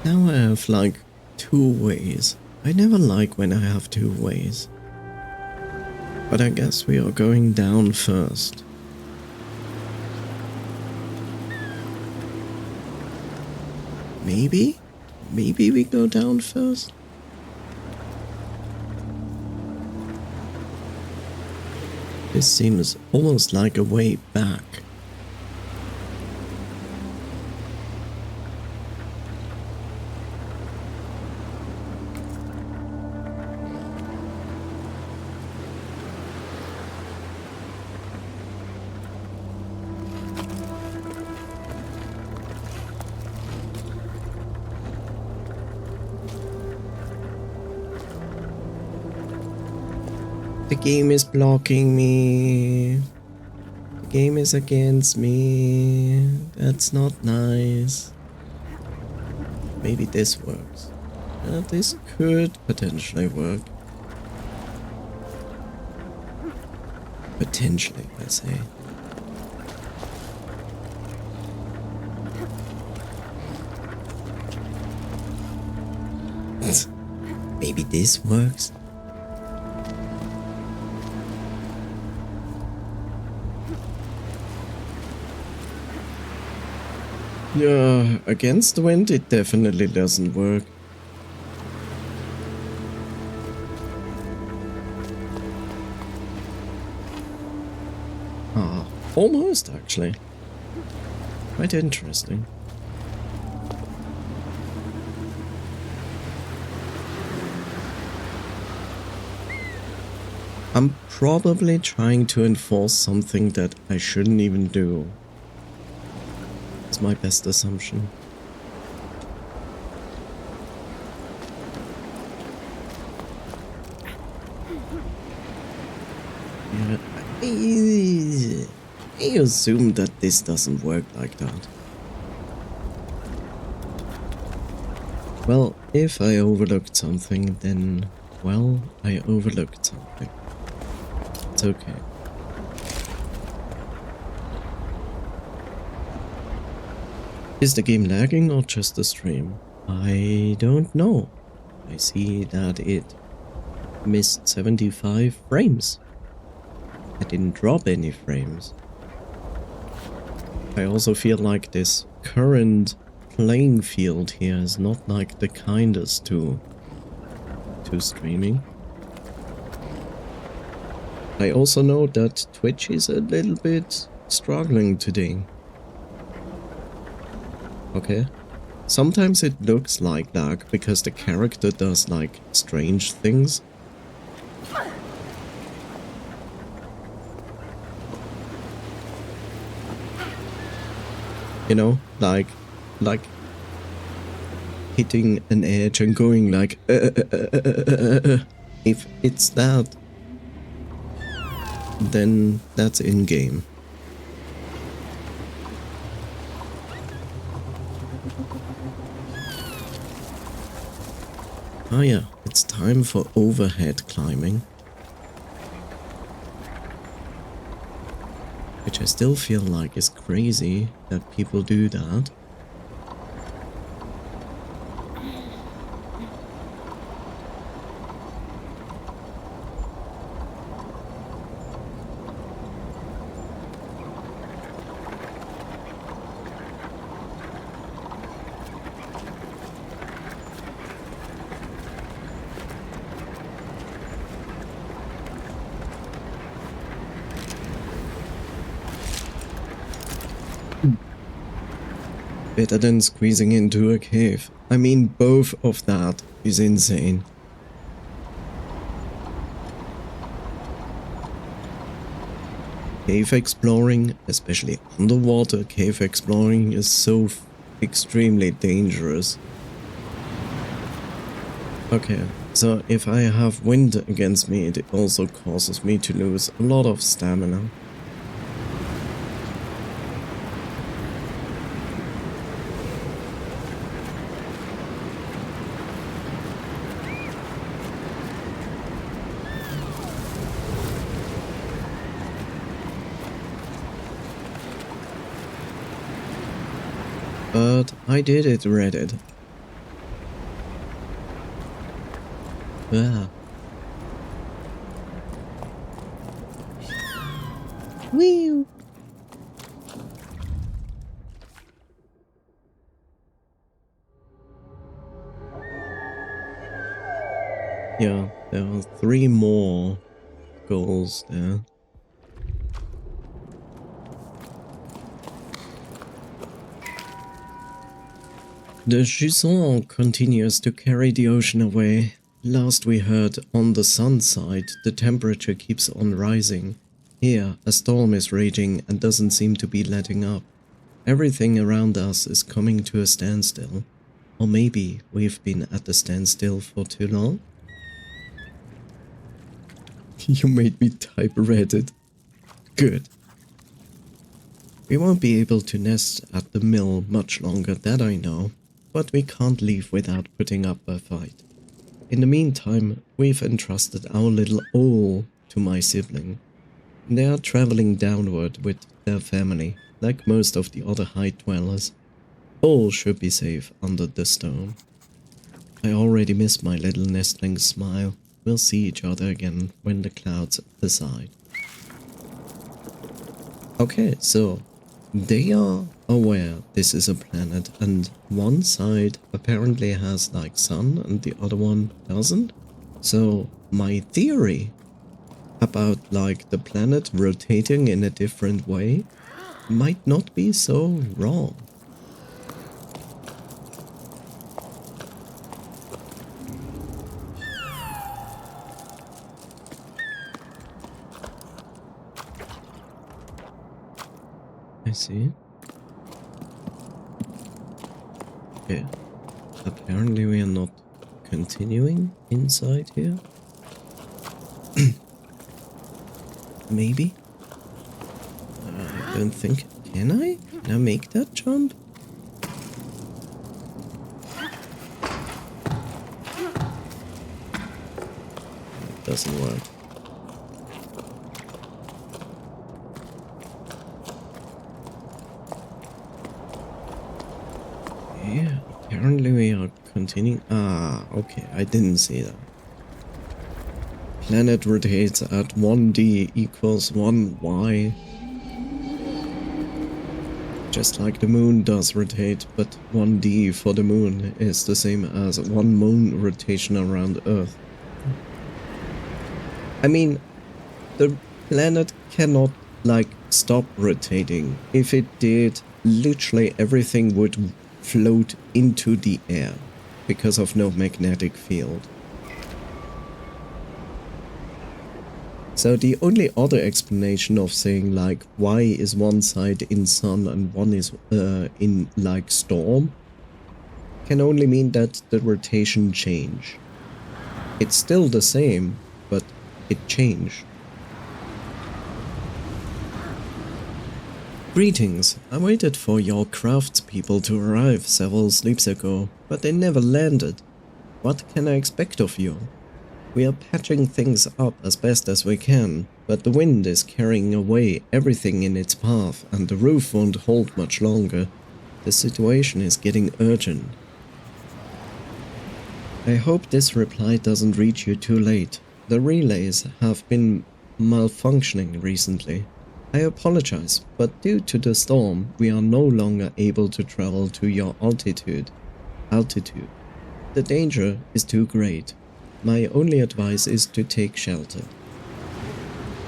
Speaker 1: Now I have like 2 ways. I never like when I have 2 ways. But I guess we are going down first. Maybe? Maybe we go down first? This seems almost like a way back. The game is blocking me. The game is against me. That's not nice. Maybe this works. This could potentially work. Potentially, I say. Maybe this works. Yeah, against the wind it definitely doesn't work. Ah, almost actually. Quite interesting. I'm probably trying to enforce something that I shouldn't even do. It's my best assumption. I assume that this doesn't work like that. Well, if I overlooked something, then, well, I overlooked something. It's okay. Is the game lagging or just the stream? I don't know. I see that it missed 75 frames. I didn't drop any frames. I also feel like this current playing field here is not like the kindest to streaming. I also know that Twitch is a little bit struggling today. Okay. Sometimes it looks like lag because the character does like strange things. You know, like hitting an edge and going like if it's that, then that's in game. Oh yeah, it's time for overhead climbing. Which I still feel like is crazy that people do that. Better than squeezing into a cave. I mean, both of that is insane. Cave exploring, especially underwater cave exploring, is so extremely dangerous. Okay, so if I have wind against me, it also causes me to lose a lot of stamina. But I did it, Reddit. Ah. Whee! Yeah, there are 3 more goals there. The Jusant continues to carry the ocean away. Last we heard, on the sun side, the temperature keeps on rising. Here, a storm is raging and doesn't seem to be letting up. Everything around us is coming to a standstill. Or maybe we've been at the standstill for too long? You made me type Reddit. Good. We won't be able to nest at the mill much longer, that I know. But we can't leave without putting up a fight. In the meantime, we've entrusted our little owl to my sibling. They are traveling downward with their family, like most of the other height dwellers. All should be safe under the stone. I already miss my little nestling's smile. We'll see each other again when the clouds subside. Okay, so they are aware this is a planet, and one side apparently has like sun and the other one doesn't. So my theory about like the planet rotating in a different way might not be so wrong. I see. Okay. Apparently we are not continuing inside here. Maybe? Don't think... Can I? Can I make that jump? It doesn't work. Yeah, apparently we are continuing... Ah, okay, I didn't see that. Planet rotates at 1d equals 1y. Just like the moon does rotate, but 1d for the moon is the same as 1 moon rotation around Earth. I mean, the planet cannot, like, stop rotating. If it did, literally everything would float into the air because of no magnetic field. So the only other explanation of saying like why is one side in sun and one is in like storm can only mean that the rotation changed. It's still the same, but it changed. Greetings, I waited for your craftspeople to arrive several sleeps ago, but they never landed. What can I expect of you? We are patching things up as best as we can, but the wind is carrying away everything in its path and the roof won't hold much longer. The situation is getting urgent. I hope this reply doesn't reach you too late. The relays have been malfunctioning recently. I apologize, but due to the storm, we are no longer able to travel to your altitude. The danger is too great. My only advice is to take shelter.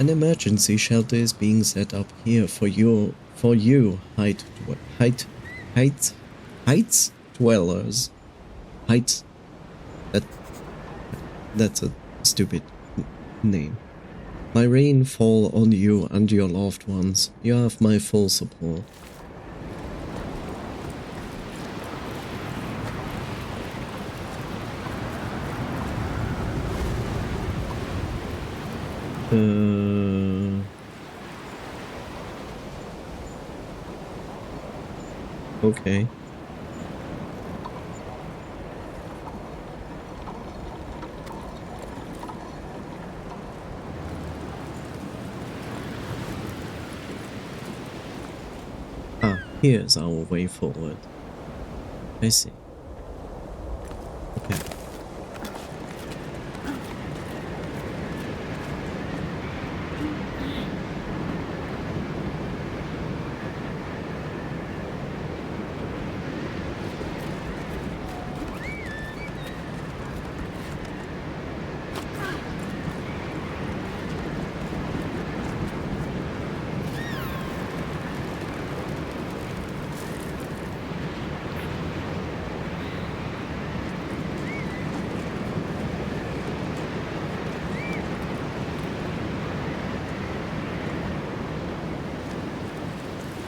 Speaker 1: An emergency shelter is being set up here for you heights dwellers. Heights. That's a stupid name. My rain fall on you and your loved ones. You have my full support. Okay. Ah, here's our way forward. I see. Okay.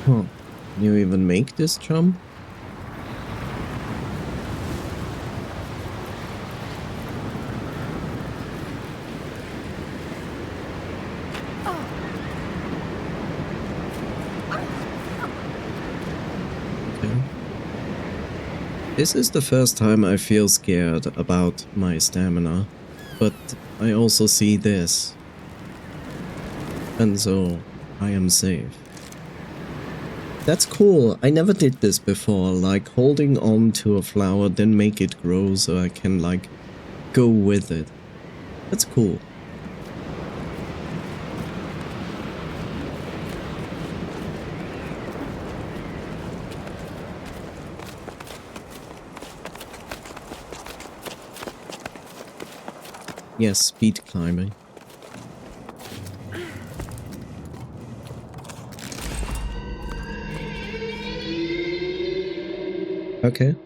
Speaker 1: Huh. Can you even make this jump? Okay. This is the first time I feel scared about my stamina, but I also see this. And so I am safe. That's cool. I never did this before, like holding on to a flower, then make it grow so I can like go with it. That's cool. Yes, speed climbing. Okay.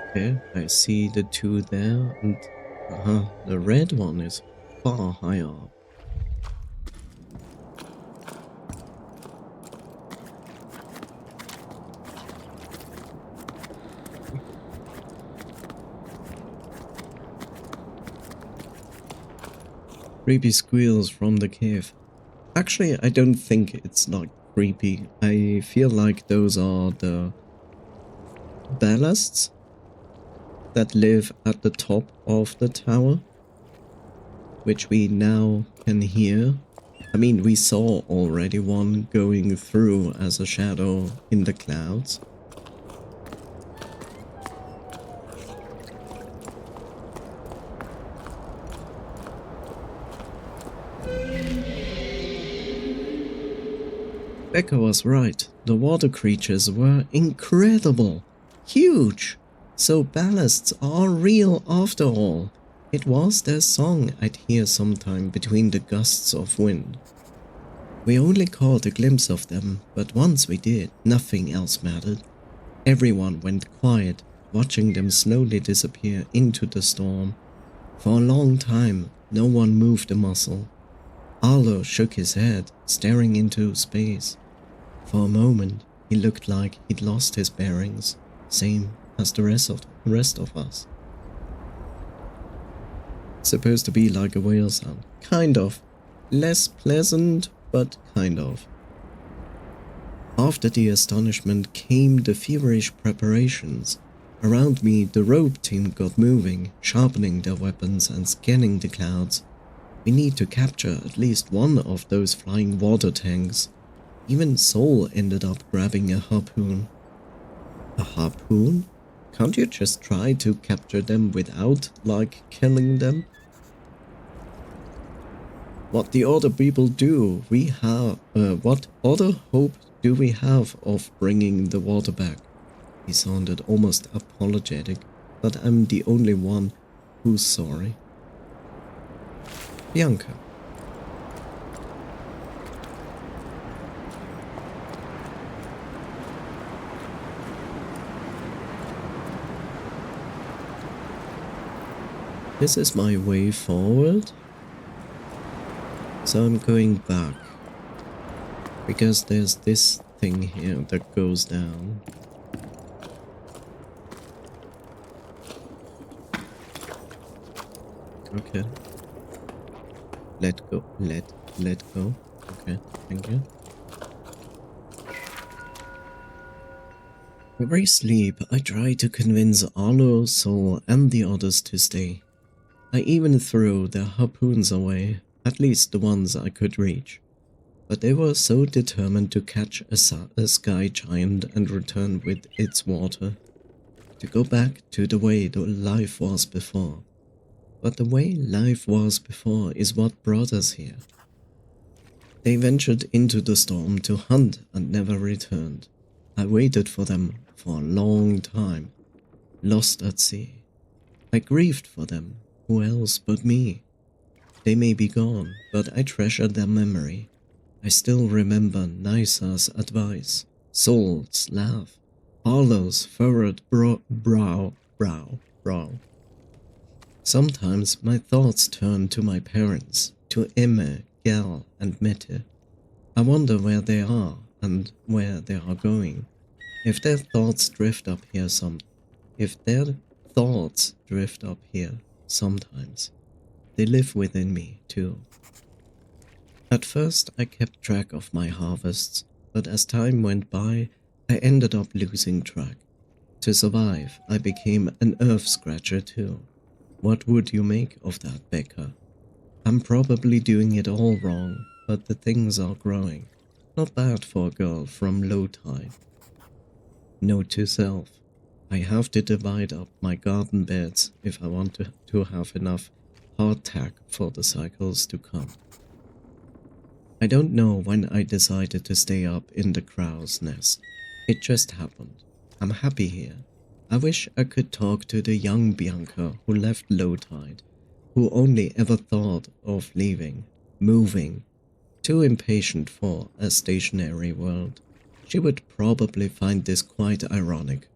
Speaker 1: Okay, I see the two there, and the red one is far higher up. Creepy squeals from the cave. Actually, I don't think it's like creepy. I feel like those are the ballasts that live at the top of the tower, which we now can hear. I mean, we saw already one going through as a shadow in the clouds. Becca was right. The water creatures were incredible. Huge. So ballasts are real after all. It was their song I'd hear sometime between the gusts of wind. We only caught a glimpse of them, but once we did, nothing else mattered. Everyone went quiet, watching them slowly disappear into the storm. For a long time, no one moved a muscle. Arlo shook his head, staring into space. For a moment, he looked like he'd lost his bearings, same as the rest of us. Supposed to be like a whale sound. Kind of. Less pleasant, but kind of. After the astonishment came the feverish preparations. Around me, the rope team got moving, sharpening their weapons and scanning the clouds. We need to capture at least one of those flying water tanks. Even Soul ended up grabbing a harpoon. A harpoon? Can't you just try to capture them without, like, killing them? What the other people do, what other hope do we have of bringing the water back? He sounded almost apologetic, but I'm the only one who's sorry. Bianca. This is my way forward. So I'm going back. Because there's this thing here that goes down. Okay. Let go. Let go. Okay, thank you. Every sleep, I try to convince Arlo, Soul, and the others to stay. I even threw their harpoons away, at least the ones I could reach. But they were so determined to catch a sky giant and return with its water. To go back to the way the life was before. But the way life was before is what brought us here. They ventured into the storm to hunt and never returned. I waited for them for a long time, lost at sea. I grieved for them. Who else but me? They may be gone, but I treasure their memory. I still remember Nysa's advice, Soul's laugh, Arlo's furrowed brow. Sometimes my thoughts turn to my parents, to Emme, Gal, and Mette. I wonder where they are and where they are going. If their thoughts drift up here sometimes, they live within me too. At first I kept track of my harvests, but as time went by, I ended up losing track. To survive, I became an earth scratcher too. What would you make of that, Becca? I'm probably doing it all wrong, but the things are growing. Not bad for a girl from low tide. Note to self. I have to divide up my garden beds if I want to have enough hardtack for the cycles to come. I don't know when I decided to stay up in the crow's nest. It just happened. I'm happy here. I wish I could talk to the young Bianca who left low tide, who only ever thought of leaving, moving. Too impatient for a stationary world. She would probably find this quite ironic.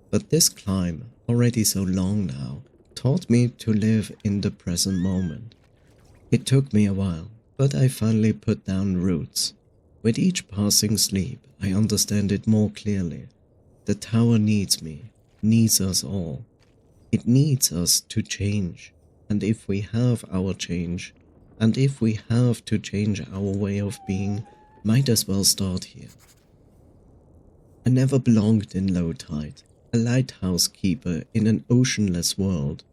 Speaker 1: But this climb, already so long now, taught me to live in the present moment. It took me a while, but I finally put down roots. With each passing sleep, I understand it more clearly. The tower needs me, needs us all. It needs us to change, and if we have our change, And if we have to change our way of being, might as well start here. I never belonged in low tide, a lighthouse keeper in an oceanless world.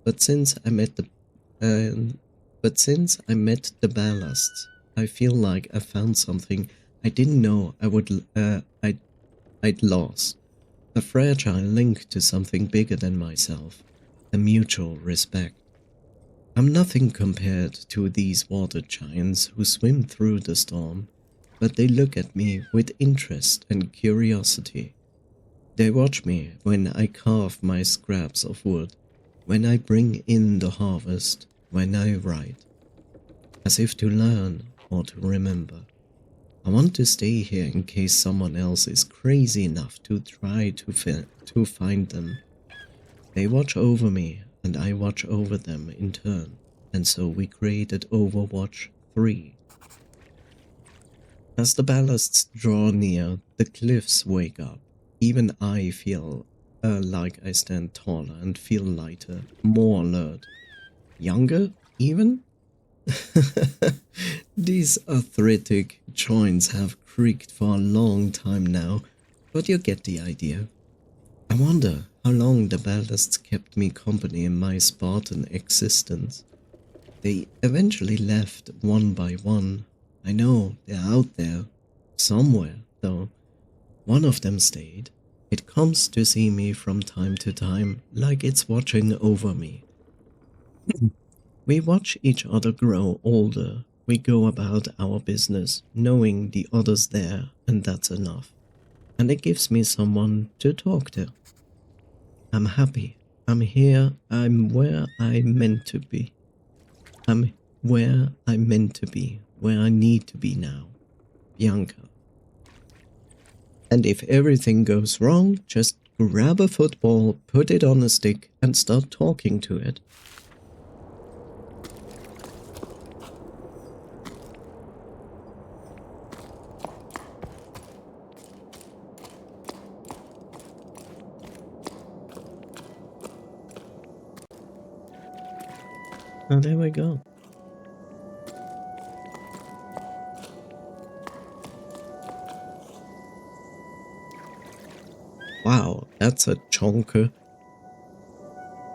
Speaker 1: But since I met the ballasts, I feel like I found something I didn't know I'd lost. A fragile link to something bigger than myself, a mutual respect. I'm nothing compared to these water giants who swim through the storm, but they look at me with interest and curiosity. They watch me when I carve my scraps of wood, when I bring in the harvest, when I write, as if to learn or to remember. I want to stay here in case someone else is crazy enough to try to find them. They watch over me and I watch over them in turn, and so we created Overwatch 3. As the ballasts draw near, the cliffs wake up. Even I feel like I stand taller and feel lighter, more alert. Younger, even? These arthritic joints have creaked for a long time now, but you get the idea. I wonder how long the ballasts kept me company in my Spartan existence. They eventually left one by one. I know they're out there, somewhere, though. One of them stayed. It comes to see me from time to time, like it's watching over me. We watch each other grow older. We go about our business, knowing the other's there, and that's enough. And it gives me someone to talk to. I'm happy. I'm here. I'm where I'm meant to be. I'm where I'm meant to be, where I need to be now. Bianca. And if everything goes wrong, just grab a football, put it on a stick, and start talking to it. Oh, there we go. Wow, that's a chonker.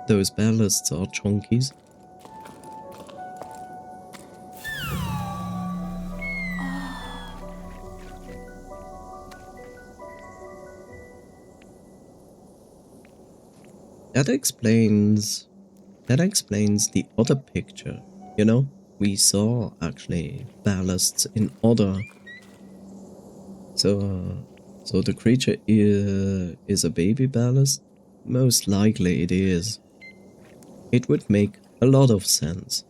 Speaker 1: Those ballasts are chonkies. That explains the other picture. You know, we saw actually ballasts in other. So the creature is a baby ballast? Most likely it is. It would make a lot of sense.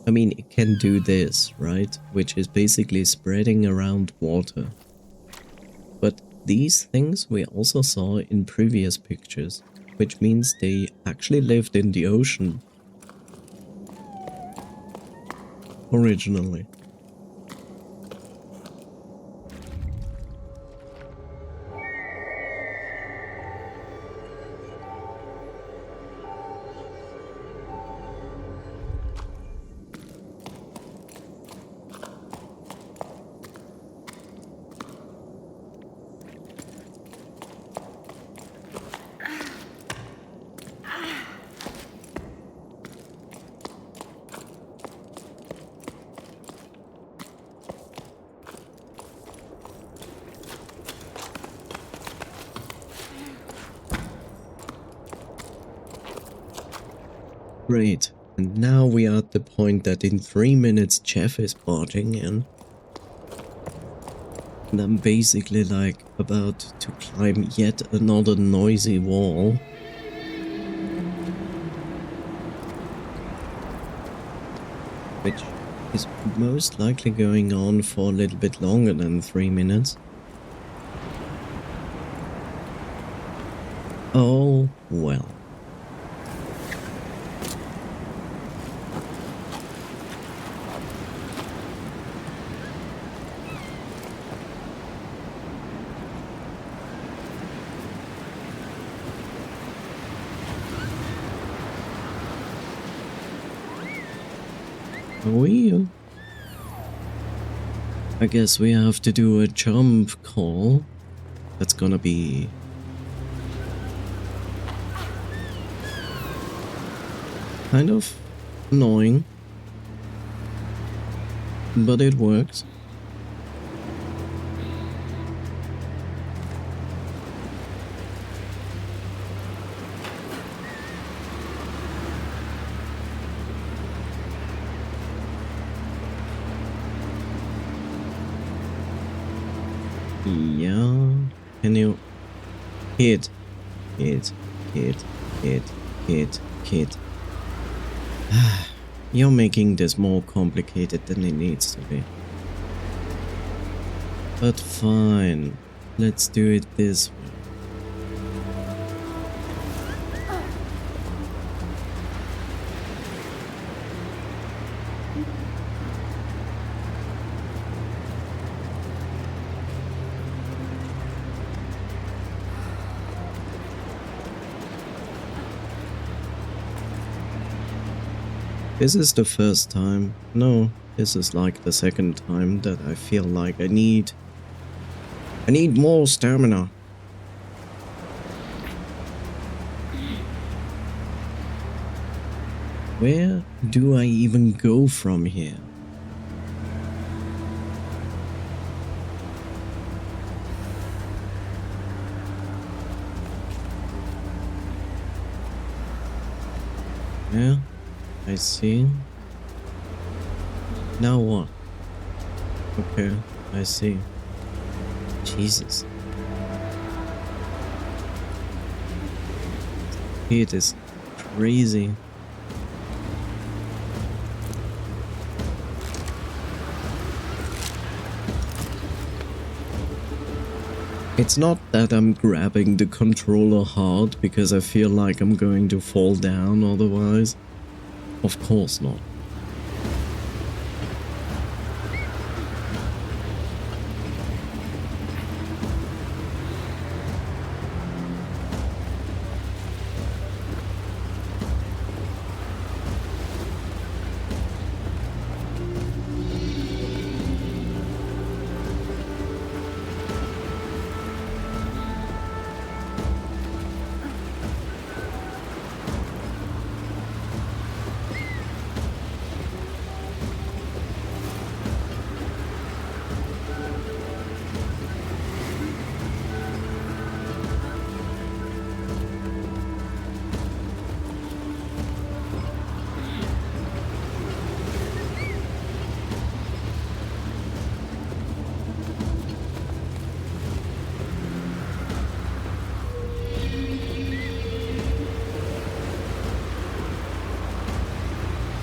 Speaker 1: I mean, it can do this, right? Which is basically spreading around water. But these things we also saw in previous pictures, which means they actually lived in the ocean originally. Great, and now we are at the point that in 3 minutes Jeff is barging in. And I'm basically like about to climb yet another noisy wall. Which is most likely going on for a little bit longer than 3 minutes. Oh, well. We, I guess we have to do a jump call. That's gonna be kind of annoying, but it works. Yeah, can you hit, hit, hit, hit, hit, hit? You're making this more complicated than it needs to be. But fine, let's do it this way. This is the first time. No, this is like the second time that I feel like I need more stamina. Where do I even go from here? Yeah, I see. Now what? Okay, I see. Jesus. It is crazy. It's not that I'm grabbing the controller hard because I feel like I'm going to fall down otherwise. Of course not.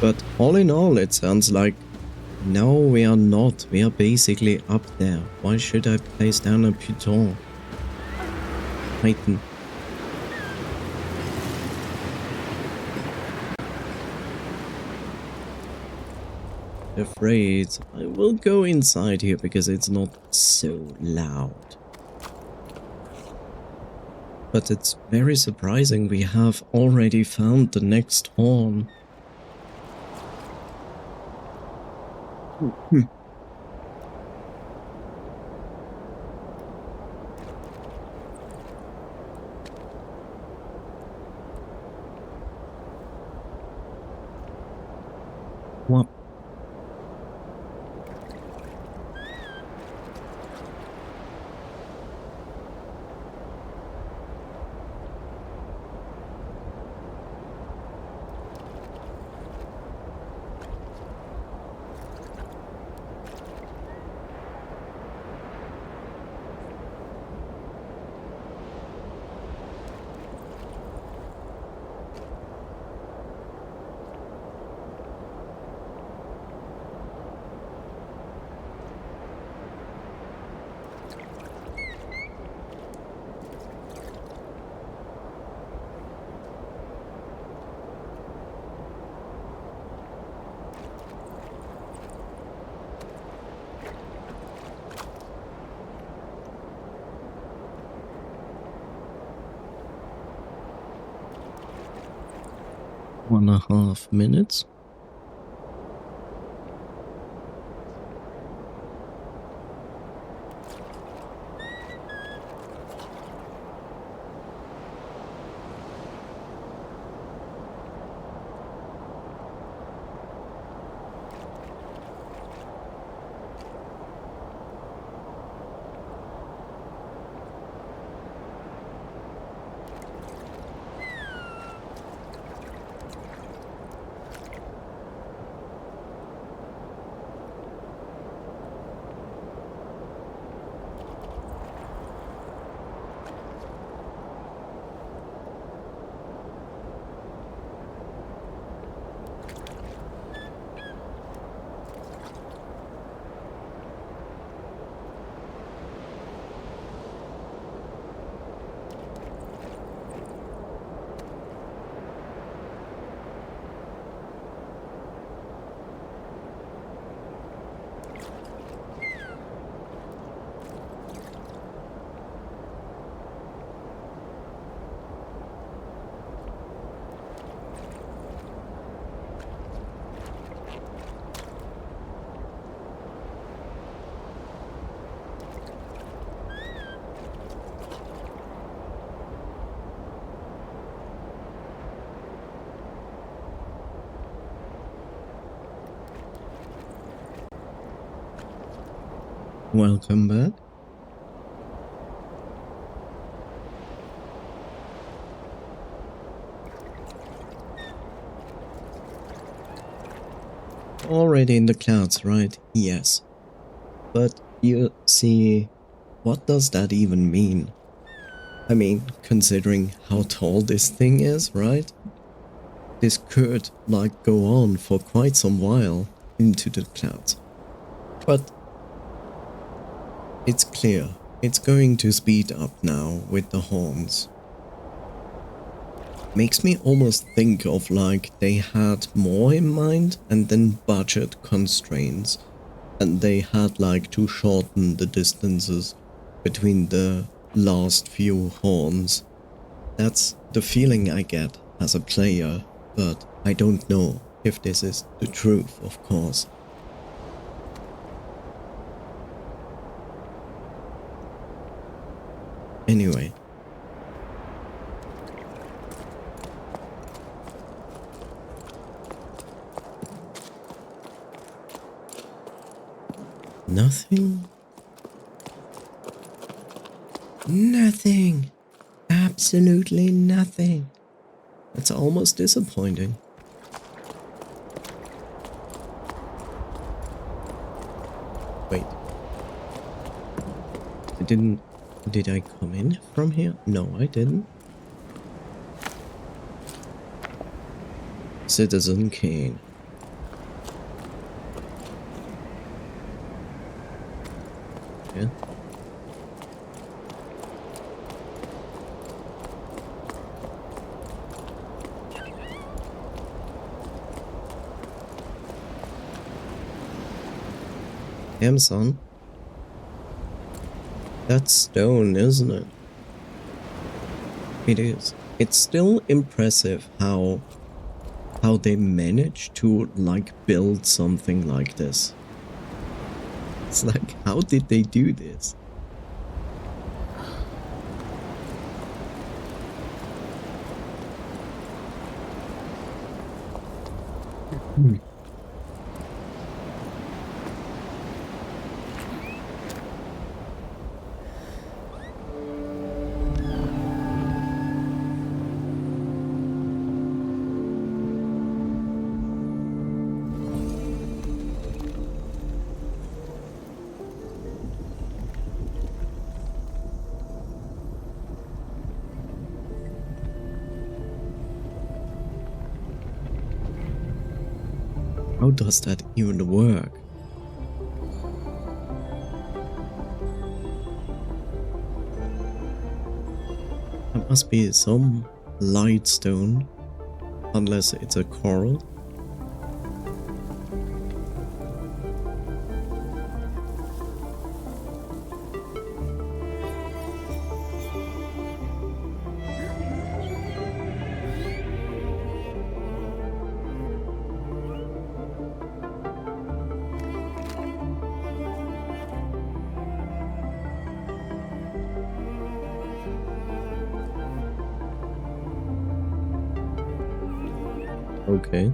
Speaker 1: But all in all, it sounds like, no, we are not. We are basically up there. Why should I place down a Python? Titan. Afraid I will go inside here because it's not so loud. But it's very surprising we have already found the next horn. What? .5 minutes. Welcome back. Already in the clouds, right? Yes. But you see, what does that even mean? I mean, considering how tall this thing is, right? This could, like, go on for quite some while into the clouds. But it's clear, it's going to speed up now with the horns. Makes me almost think of like they had more in mind and then budget constraints, and they had like to shorten the distances between the last few horns. That's the feeling I get as a player, but I don't know if this is the truth, of course. Anyway. Nothing? Nothing! Absolutely nothing. That's almost disappointing. Wait. Did I come in from here? No, I didn't. Citizen Kane. Yeah. Damn, son. That's stone, isn't it? It is. It's still impressive how they managed to, like, build something like this. It's like, how did they do this? How does that even work? There must be some light stone, unless it's a coral. Okay.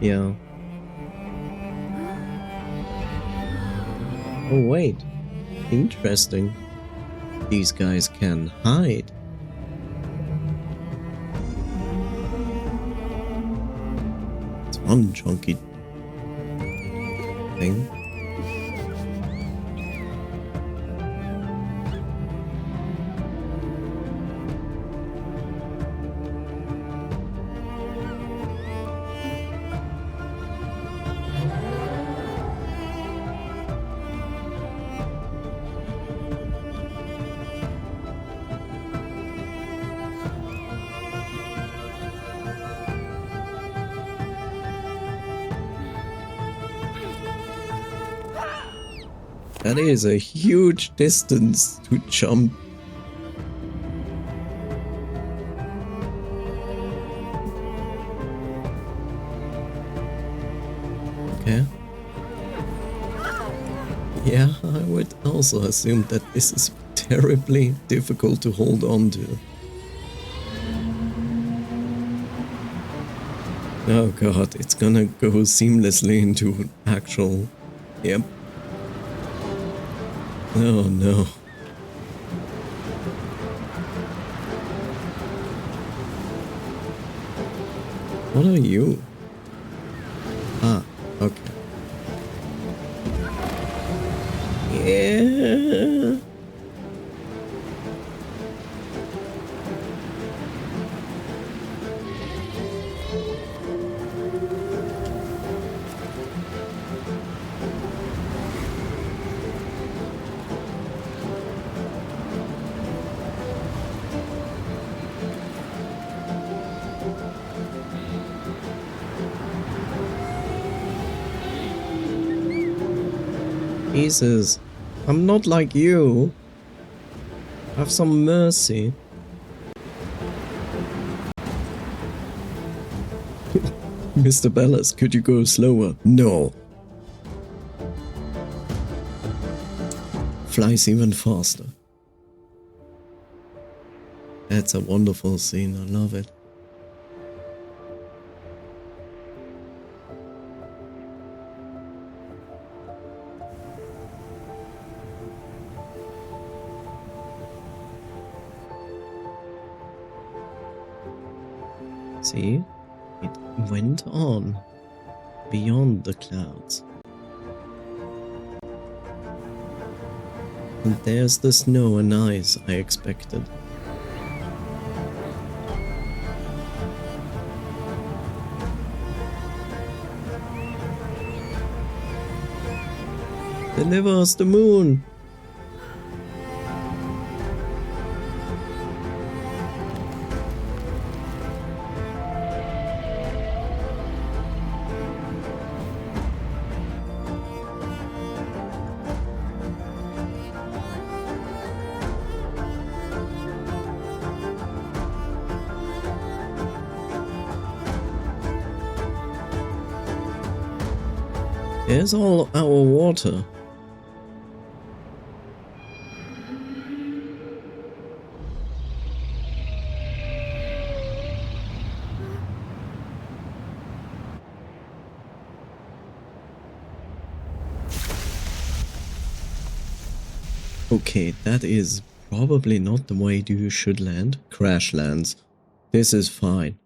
Speaker 1: Yeah. Oh wait, interesting. These guys can hide. It's one chunky thing. That is a huge distance to jump. Okay. Yeah, I would also assume that this is terribly difficult to hold on to. Oh god, it's gonna go seamlessly into actual... Yep. Oh no. What are you? Ah, okay. Yeah. Jesus, I'm not like you. Have some mercy. Mr. Ballas, could you go slower? No. Flies even faster. That's a wonderful scene, I love it. See? It went on beyond the clouds. And there's the snow and ice I expected. Deliver us the moon! There's all our water. Okay, that is probably not the way you should land. Crash lands. This is fine.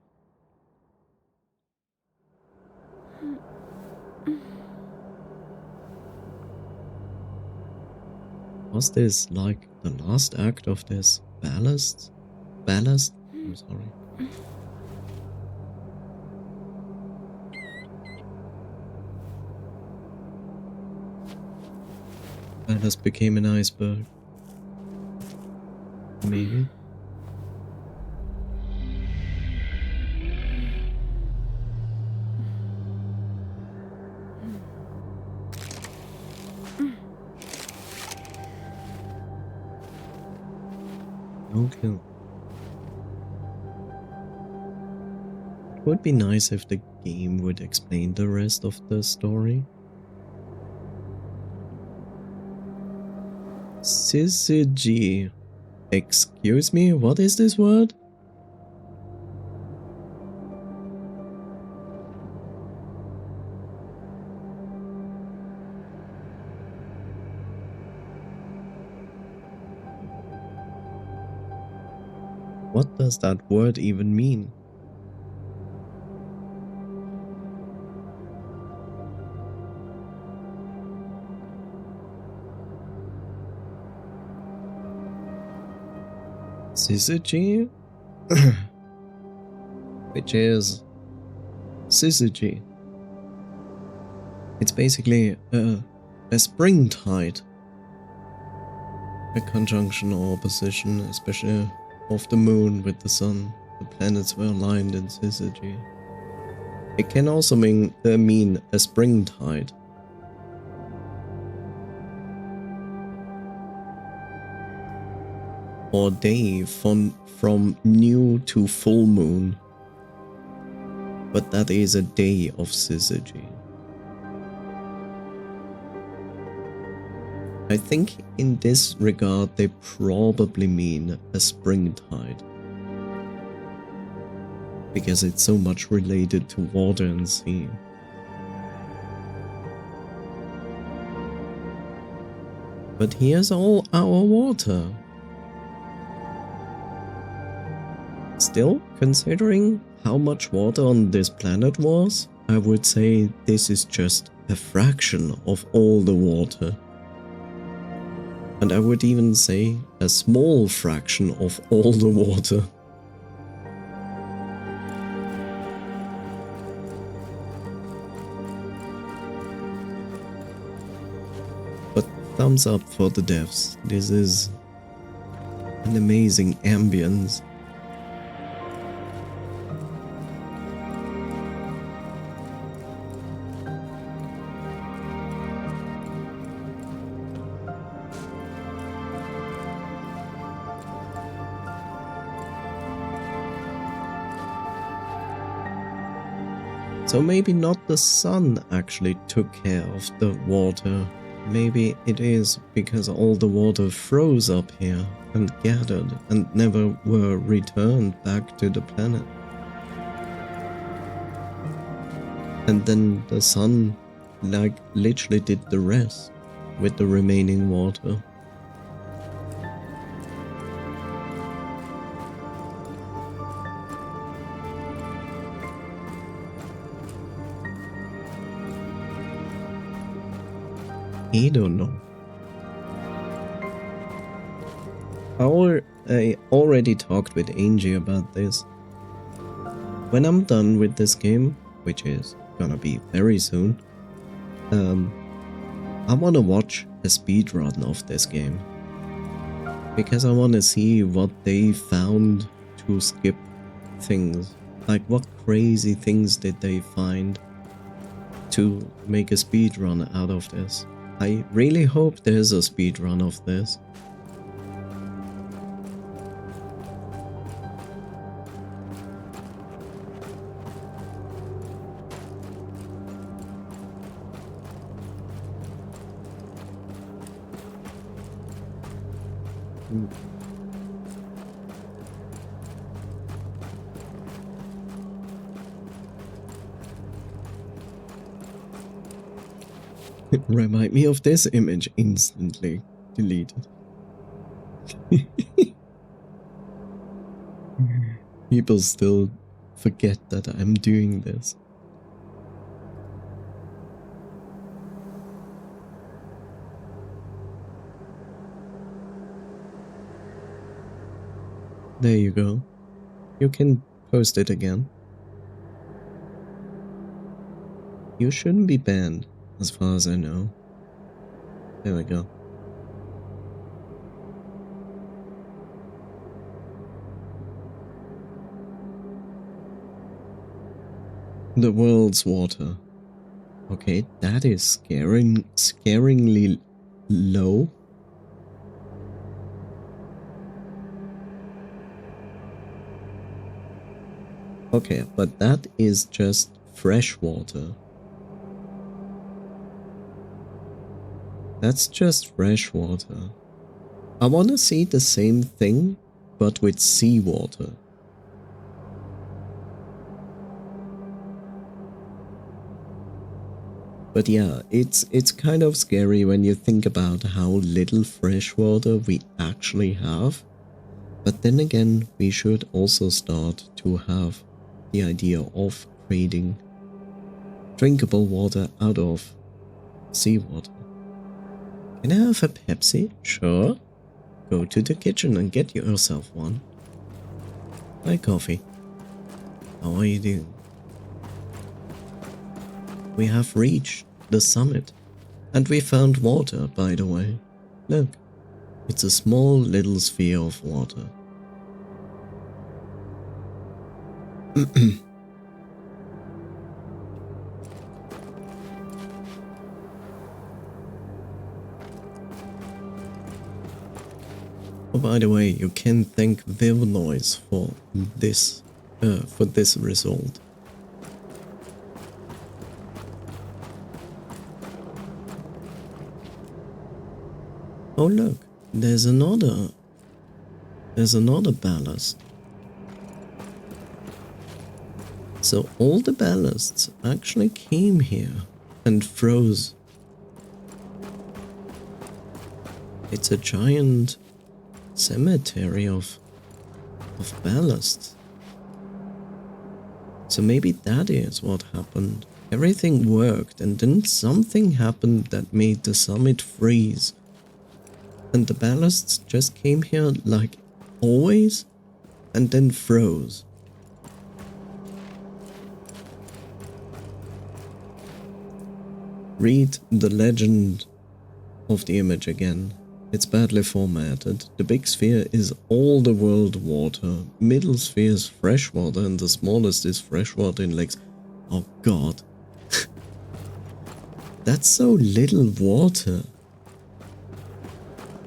Speaker 1: Was this like the last act of this ballast? Ballast? I'm sorry. Ballast became an iceberg. Maybe. No kill. It would be nice if the game would explain the rest of the story. Syzygy. Excuse me, what is this word? What does that word even mean? Syzygy? Which is Syzygy. It's basically a spring tide. A conjunction or opposition, especially of the moon with the sun. The planets were aligned in Syzygy. It can also mean a spring tide. Or day from new to full moon. But that is a day of Syzygy. I think in this regard they probably mean a spring tide. because it's so much related to water and sea. But here's all our water. Still, considering how much water on this planet was, I would say this is just a fraction of all the water. And I would even say a small fraction of all the water. But thumbs up for the devs. This is an amazing ambience. So maybe not the sun actually took care of the water. Maybe it is because all the water froze up here and gathered and never were returned back to the planet. And then the sun like literally did the rest with the remaining water. I don't know. I already talked with Angie about this. When I'm done with this game, which is gonna be very soon, I wanna watch a speedrun of this game. Because I wanna see what they found to skip things. Like what crazy things did they find to make a speedrun out of this. I really hope there's a speedrun of this. Remind me of this image, instantly deleted. People still forget that I'm doing this. There you go. You can post it again. You shouldn't be banned, as far as I know. There we go. The world's water. Okay, that is scaringly low. Okay, but that is just fresh water. That's just fresh water. I wanna see the same thing, but with seawater. But yeah, it's kind of scary when you think about how little fresh water we actually have. But then again, we should also start to have the idea of creating drinkable water out of seawater. Can I have a Pepsi? Sure. Go to the kitchen and get yourself one. Hi, coffee. How are you doing? We have reached the summit. And we found water, by the way. Look. It's a small little sphere of water. Oh, by the way, you can thank Vivnoise for this result. Oh look, there's another ballast. So all the ballasts actually came here and froze. It's a giant cemetery of ballasts. So maybe that is what happened. Everything worked and then something happened that made the summit freeze. And the ballasts just came here like always and then froze. Read the legend of the image again. It's badly formatted. The big sphere is all the world water. Middle sphere is freshwater and the smallest is freshwater in lakes. Oh god. That's so little water.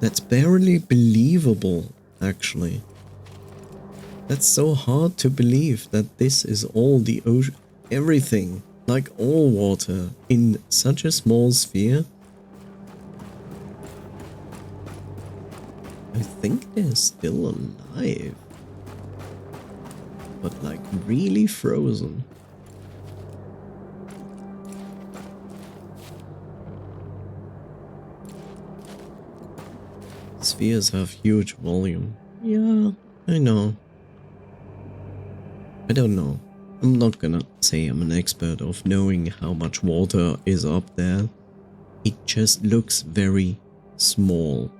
Speaker 1: That's barely believable, actually. That's so hard to believe that this is all the ocean. Everything, like all water, in such a small sphere. I think they're still alive. But like really frozen. Spheres have huge volume. Yeah, I know. I don't know. I'm not gonna say I'm an expert of knowing how much water is up there. It just looks very small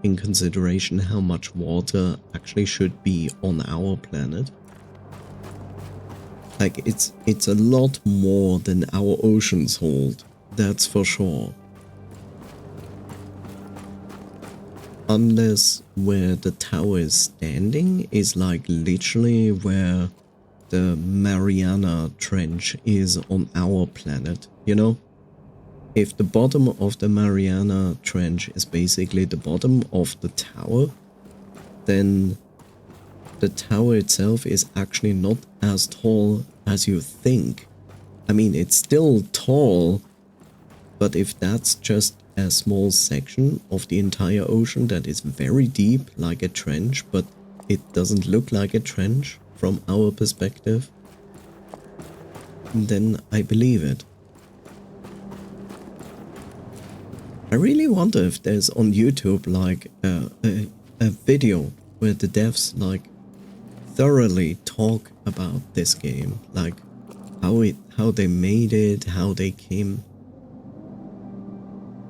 Speaker 1: in consideration how much water actually should be on our planet. Like it's a lot more than our oceans hold, that's for sure. Unless where the tower is standing is like literally where the Mariana Trench is on our planet, you know? If the bottom of the Mariana Trench is basically the bottom of the tower, then the tower itself is actually not as tall as you think. I mean, it's still tall, but if that's just a small section of the entire ocean that is very deep, like a trench, but it doesn't look like a trench from our perspective, then I believe it. I really wonder if there's on YouTube like a video where the devs like thoroughly talk about this game, like how they made it, how they came.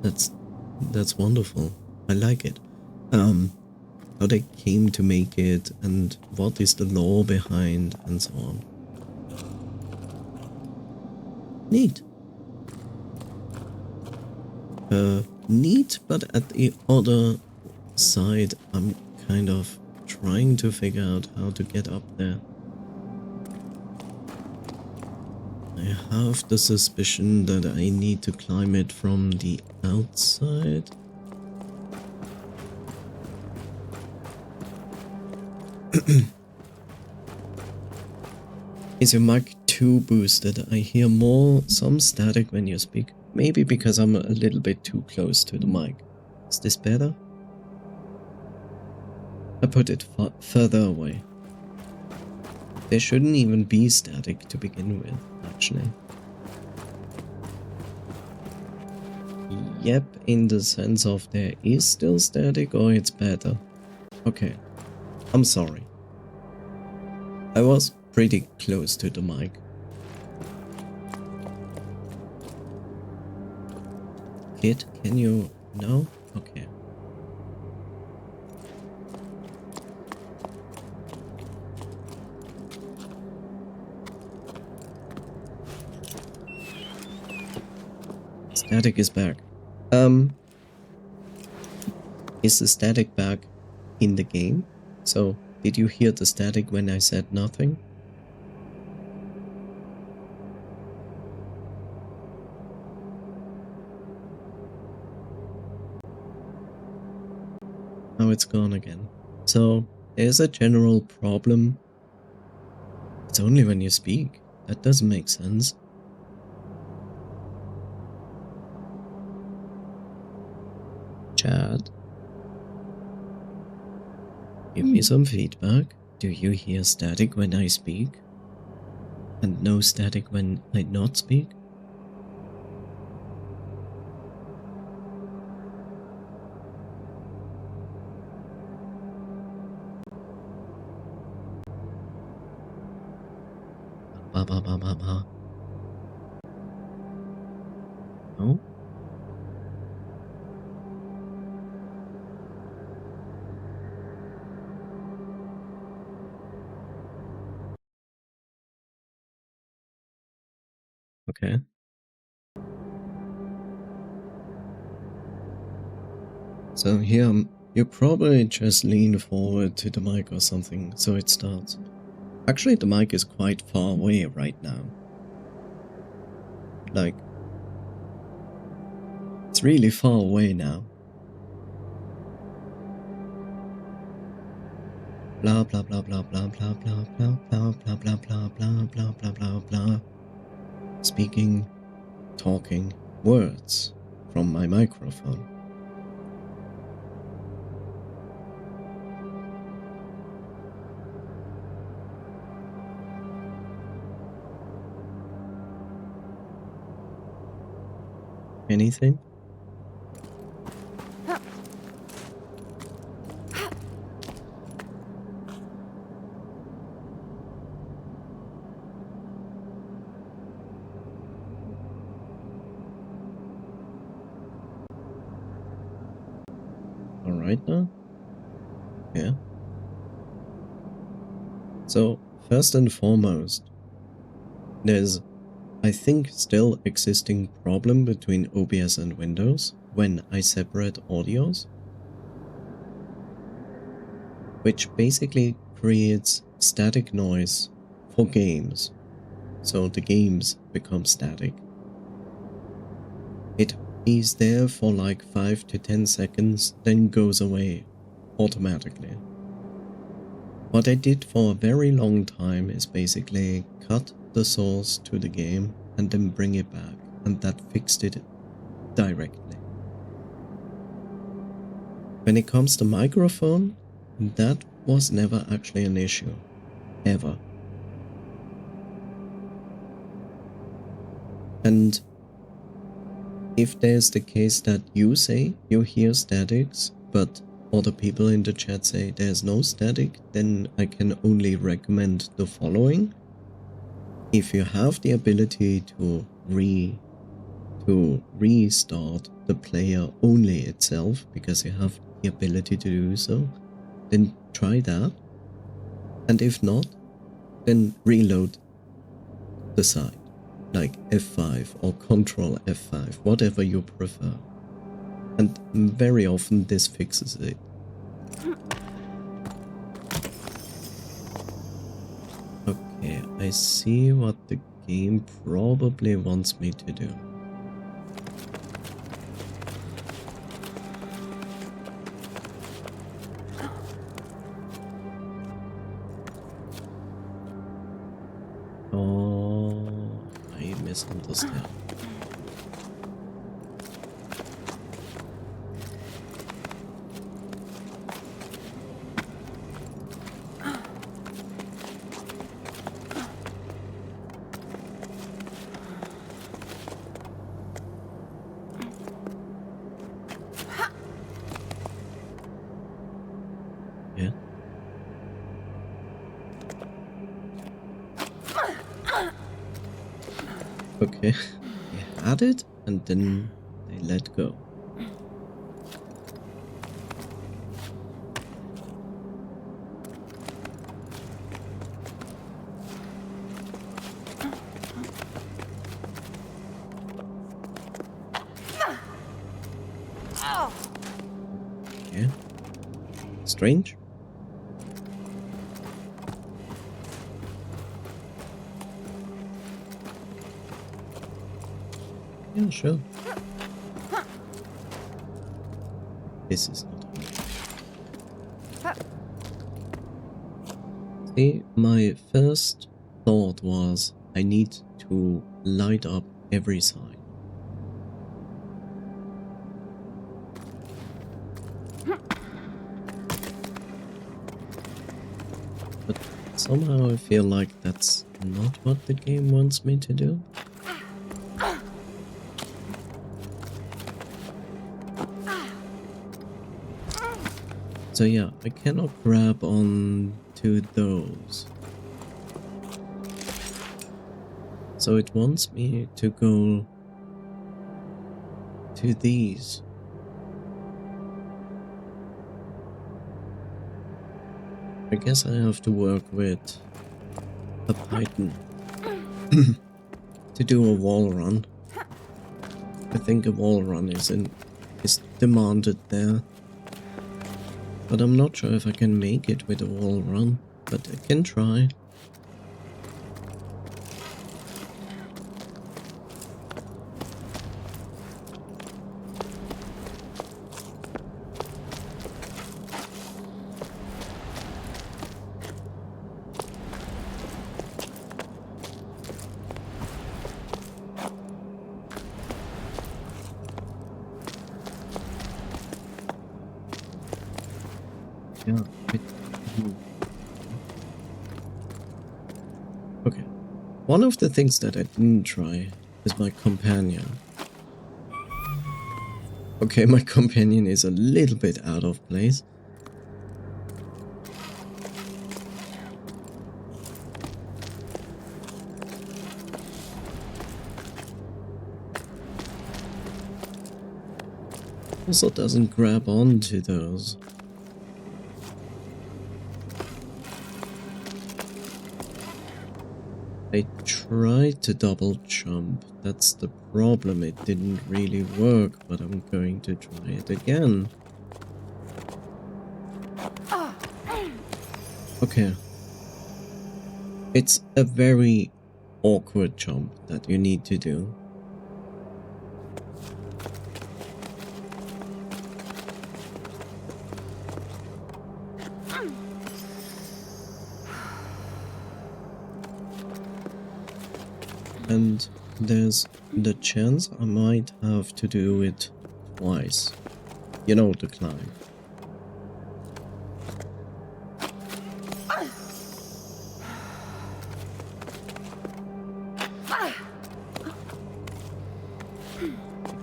Speaker 1: That's wonderful. I like it. How they came to make it and what is the lore behind and so on. Neat. Neat, but at the other side, I'm kind of trying to figure out how to get up there. I have the suspicion that I need to climb it from the outside. Is your mic too boosted? I hear some static when you speak. Maybe because I'm a little bit too close to the mic. Is this better? I put it further away. There shouldn't even be static to begin with, actually. Yep, in the sense of there is still static or it's better. Okay, I'm sorry. I was pretty close to the mic. Kid, can you... No? Okay. Static is back. Is the static back in the game? So, did you hear the static when I said nothing? Now it's gone again. So, there's a general problem. It's only when you speak. That doesn't make sense. Chat. Give me some feedback. Do you hear static when I speak? And no static when I not speak? Ba ba ba ba ba. No? Okay. So here, you probably just lean forward to the mic or something so it starts. Actually, the mic is quite far away right now. Like, it's really far away now. Blah blah blah blah blah blah blah blah blah blah blah blah blah blah blah blah blah. Speaking, talking words from my microphone. Anything? Alright now? Yeah. So, first and foremost, there's, I think, still existing problem between OBS and Windows when I separate audios, which basically creates static noise for games. So the games become static. It is there for like 5 to 10 seconds, then goes away automatically. What I did for a very long time is basically cut the source to the game and then bring it back, and that fixed it directly. When it comes to microphone, that was never actually an issue, ever. And if there's the case that you say you hear statics, but other people in the chat say there's no static, then I can only recommend the following. If you have the ability to restart the player only itself, because you have the ability to do so, then try that. And if not, then reload the side, like F5 or Control F5, whatever you prefer. And very often this fixes it. Okay, I see what the game probably wants me to do. Oh, I misunderstand. Yeah. Okay, they had it and then they let go. Yeah. Strange. Yeah, sure. This is not hard. See, my first thought was I need to light up every side. But it's somehow I feel like that's not what the game wants me to do. So yeah, I cannot grab on to those. So it wants me to go to these. I guess I have to work with a Python to do a wall run. I think a wall run is demanded there. But I'm not sure if I can make it with a wall run, but I can try. Yeah. Okay. One of the things that I didn't try is my companion. Okay, my companion is a little bit out of place. Also doesn't grab onto those. I tried to double jump, that's the problem, it didn't really work, but I'm going to try it again. Okay. It's a very awkward jump that you need to do. And there's the chance I might have to do it twice. You know, the climb.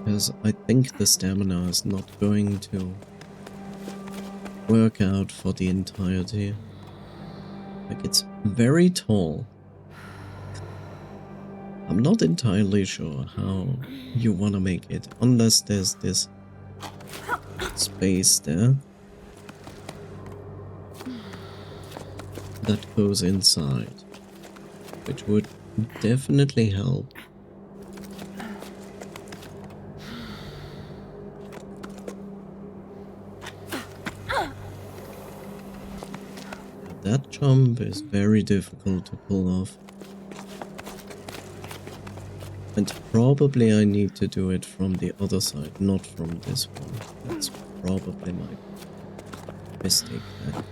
Speaker 1: Because I think the stamina is not going to work out for the entirety. Like, it's very tall. I'm not entirely sure how you want to make it, unless there's this space there that goes inside, which would definitely help. That jump is very difficult to pull off. And probably I need to do it from the other side, not from this one. That's probably my mistake then.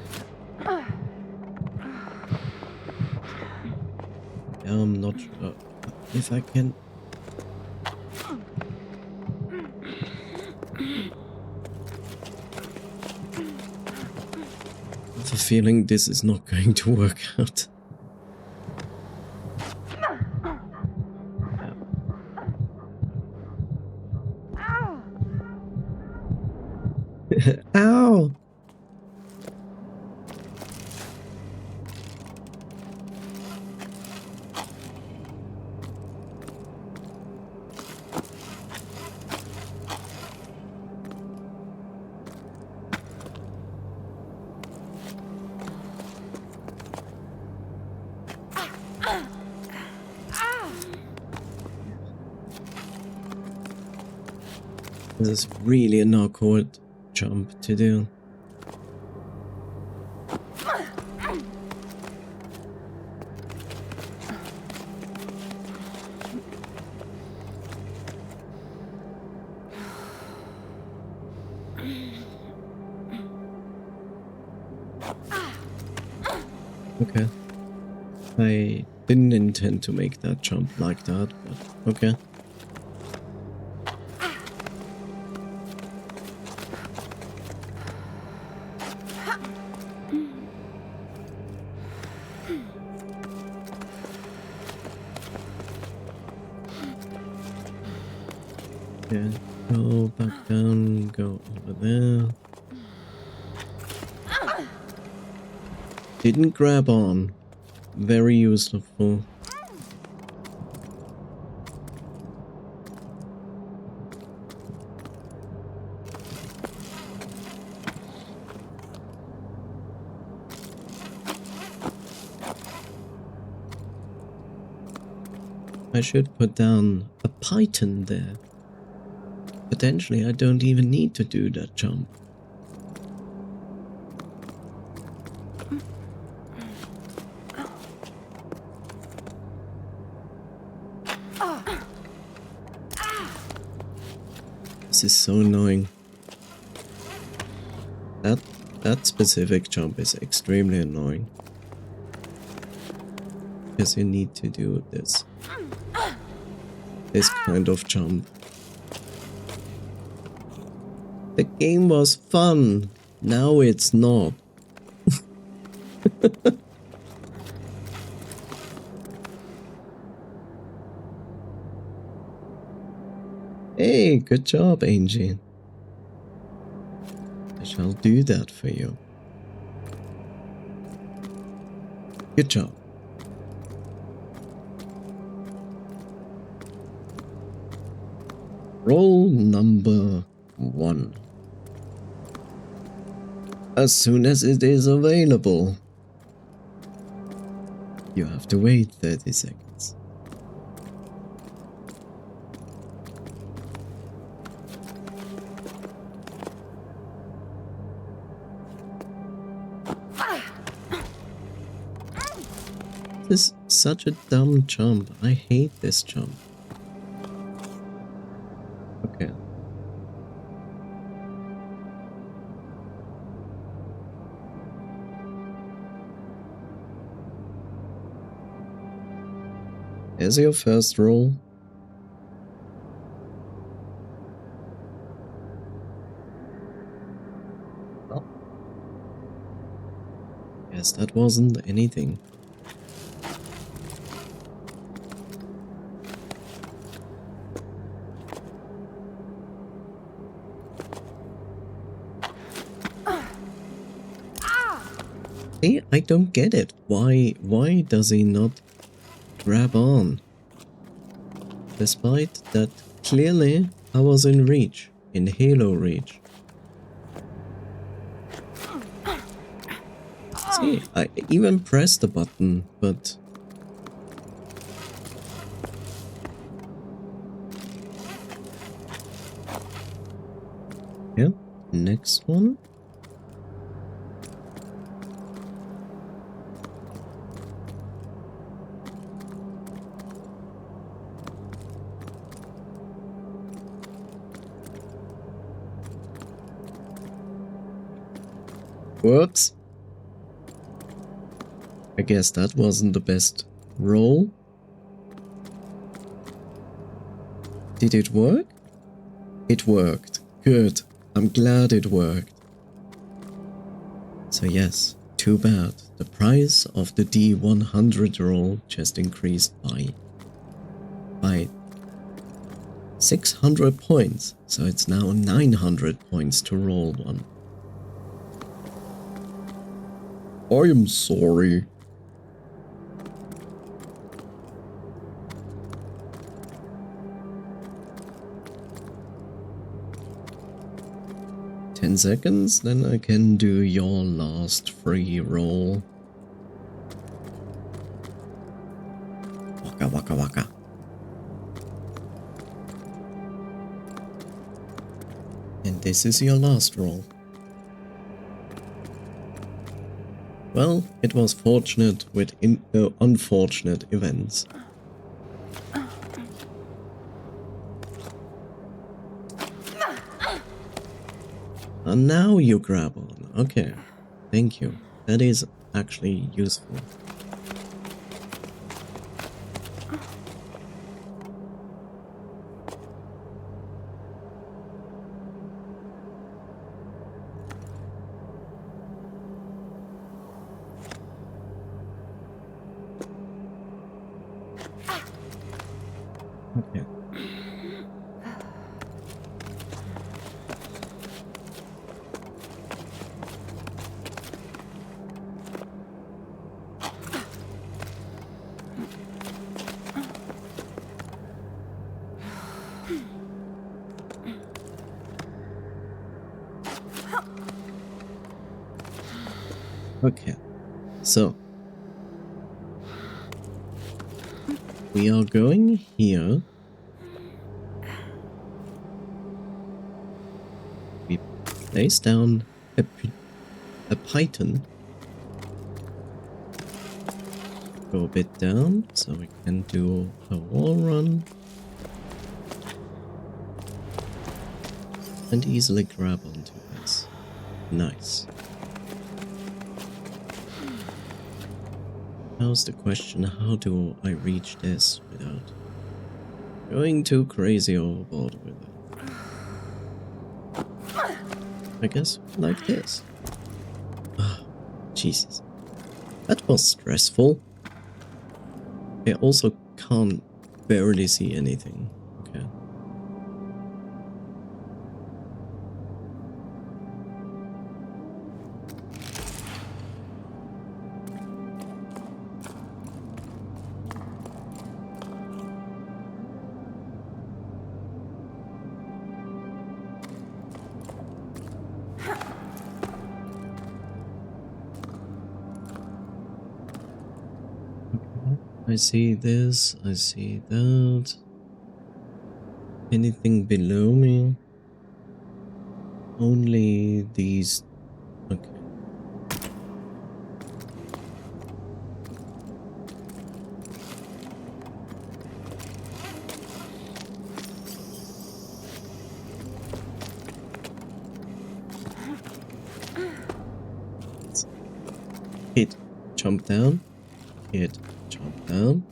Speaker 1: Yeah, I'm not sure if I can... I have a feeling this is not going to work out. Ow! This is really an awkward jump to do. Okay. I didn't intend to make that jump like that, but okay. Okay, go back down, go over there. Didn't grab on. Very useful. I should put down a python there. Potentially I don't even need to do that jump. This is so annoying. That specific jump is extremely annoying. Because you need to do this kind of jump. The game was fun. Now it's not. Hey, good job, Angie. I shall do that for you. Good job. Roll number 1. As soon as it is available. You have to wait 30 seconds. This is such a dumb jump. I hate this jump. Okay. Here's your first roll. Oh. Guess that wasn't anything. See, I don't get it. Why does he not grab on? Despite that clearly I was in reach, in Halo reach. See, I even pressed the button, but... Yeah, next one. Whoops. I guess that wasn't the best roll. Did it work? It worked. Good. I'm glad it worked. So yes, too bad. The price of the D100 roll just increased by 600 points. So it's now 900 points to roll one. I am sorry. Seconds, then I can do your last free roll. Waka waka waka. And this is your last roll. Well, it was fortunate with unfortunate events. And now you grab on. Okay, thank you. That is actually useful. Okay. Okay, so we are going here. We place down a python. Go a bit down so we can do a wall run. And easily grab onto this. Nice. Now's the question, how do I reach this without going too crazy overboard with it? I guess like this. Ah, Jesus. That was stressful. I also can't barely see anything. Okay. I see this, I see that. Anything below me? Only these. Okay. Hit, jump down. Hit, jump down.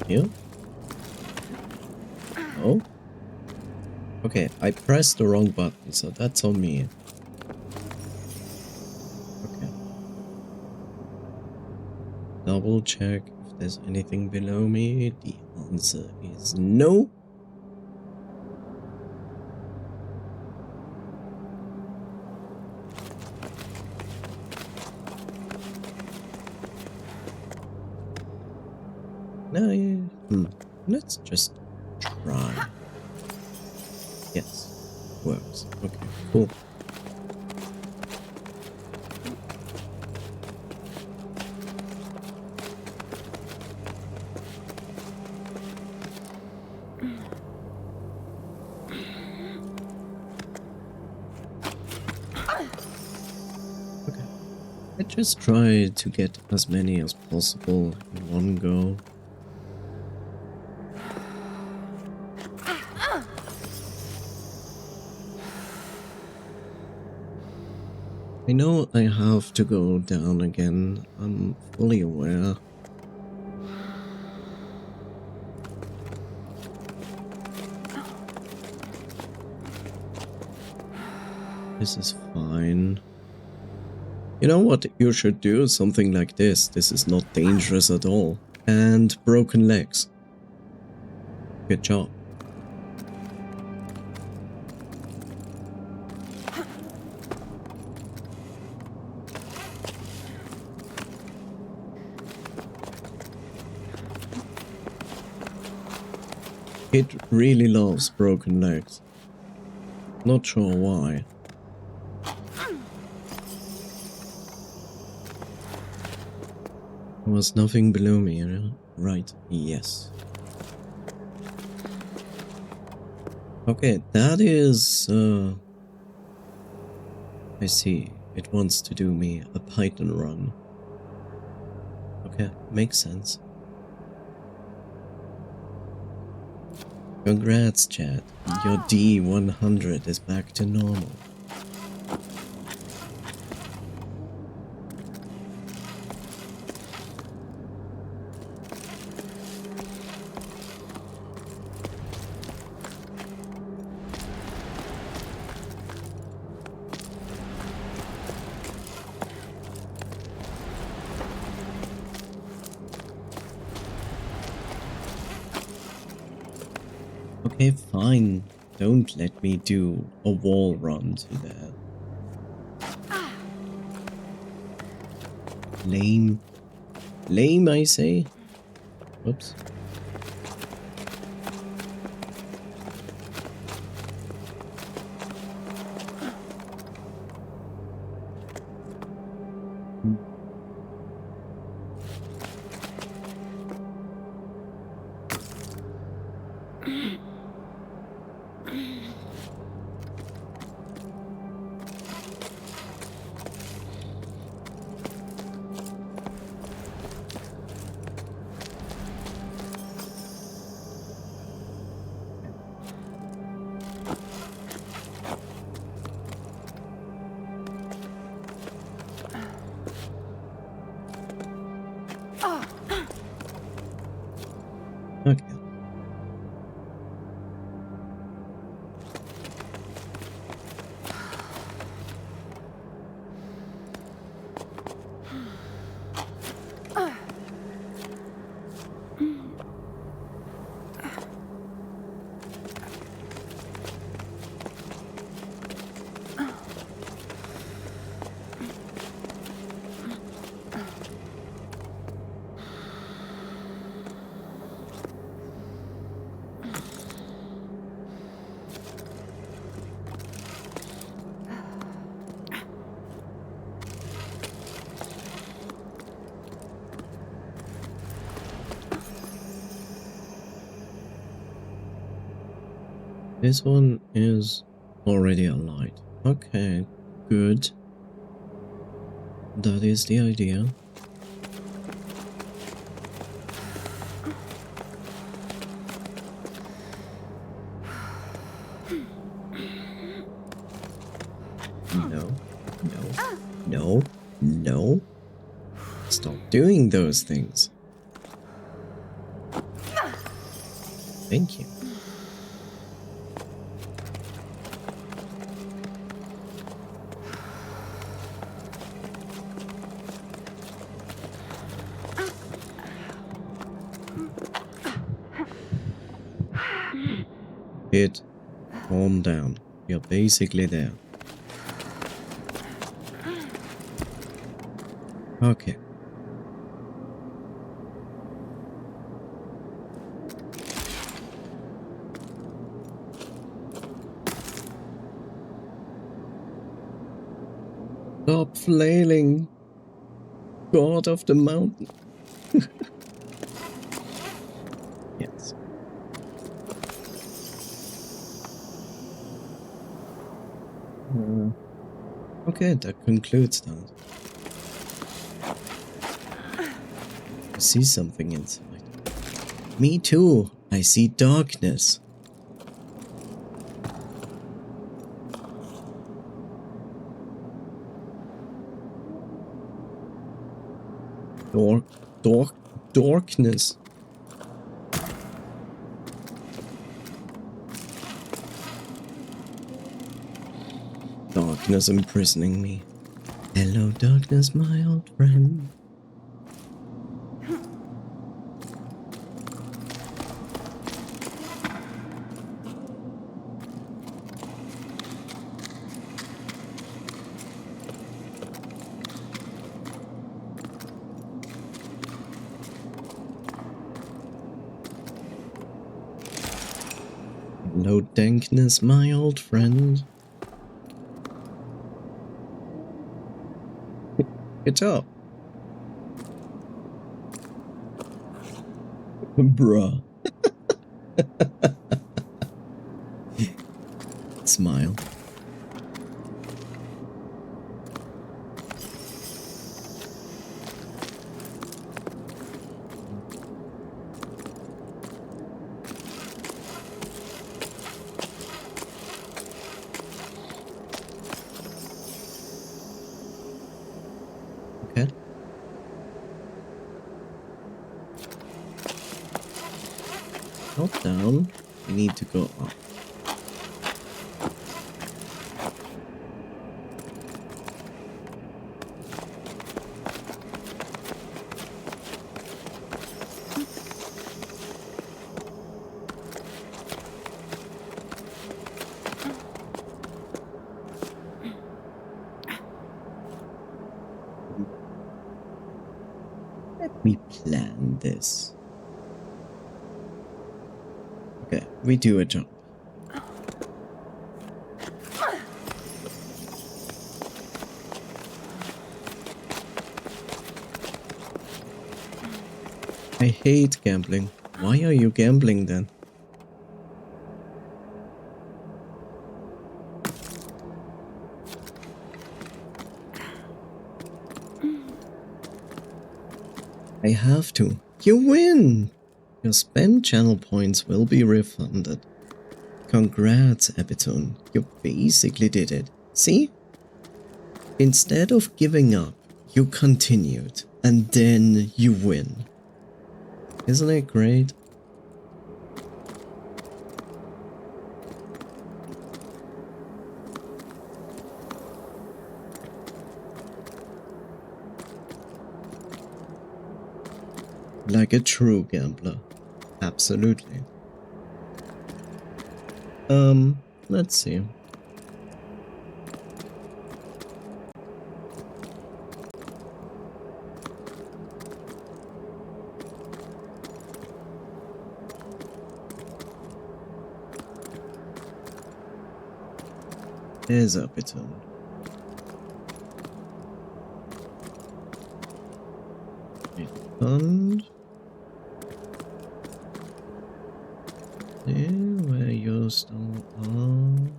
Speaker 1: Here. Oh. Okay, I pressed the wrong button, so that's on me. Okay. Double check if there's anything below me. The answer is no. No, let's just try. Yes, works. Okay, cool. Okay, I just try to get as many as possible in one go. I know I have to go down again, I'm fully aware. This is fine. You know what you should do? Something like this. This is not dangerous at all. And broken legs. Good job. It really loves broken legs. Not sure why. There was nothing below me, right? Yes. Okay, that is... I see. It wants to do me a Python run. Okay, makes sense. Congrats, chat. Your D100 is back to normal. Okay, fine. Don't let me do a wall run to that. Lame. Lame, I say. Oops. This one is already a light. Okay, good. That is the idea. No, no, no, no. Stop doing those things. Thank you. Kid, calm down. You're basically there. Okay. Stop flailing, God of the mountain. Yes. Okay, that concludes that. I see something inside. Me too. I see darkness. Darkness. Darkness imprisoning me. Hello, darkness, my old friend. Hello, dankness, my old friend. Good job. Bruh. Smile. Okay. Not down. We need to go up. Let me plan this. Okay, we do a jump. I hate gambling. Why are you gambling then? I have to. You win! Your spent channel points will be refunded. Congrats, Epitone. You basically did it. See? Instead of giving up, you continued, and then you win. Isn't it great? Like a true gambler. Absolutely. Let's see. There's Epitone. Refund. Where are you? you still on?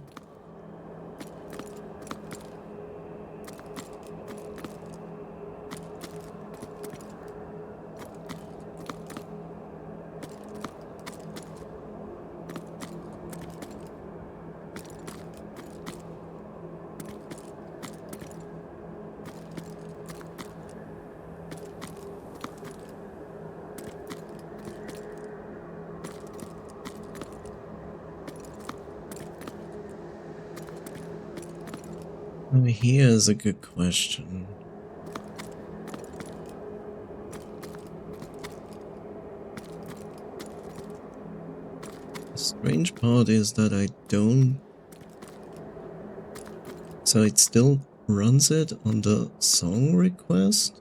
Speaker 1: Oh, here's a good question. The strange part is that I don't... So it still runs it on the song request?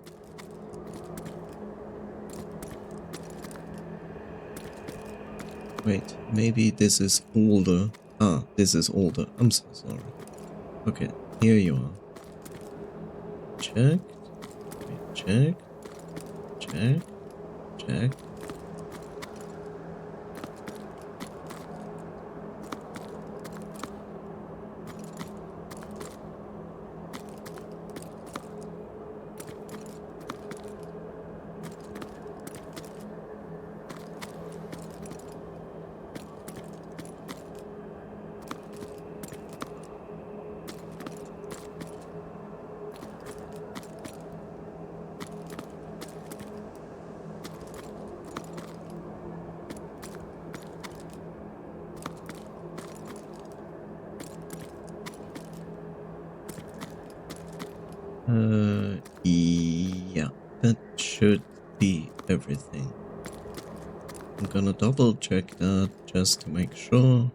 Speaker 1: Wait, maybe this is older. Ah, this is older. I'm so sorry. Okay, here you are. Check. Check. Check. Check. Yeah, that should be everything. I'm gonna double check that just to make sure.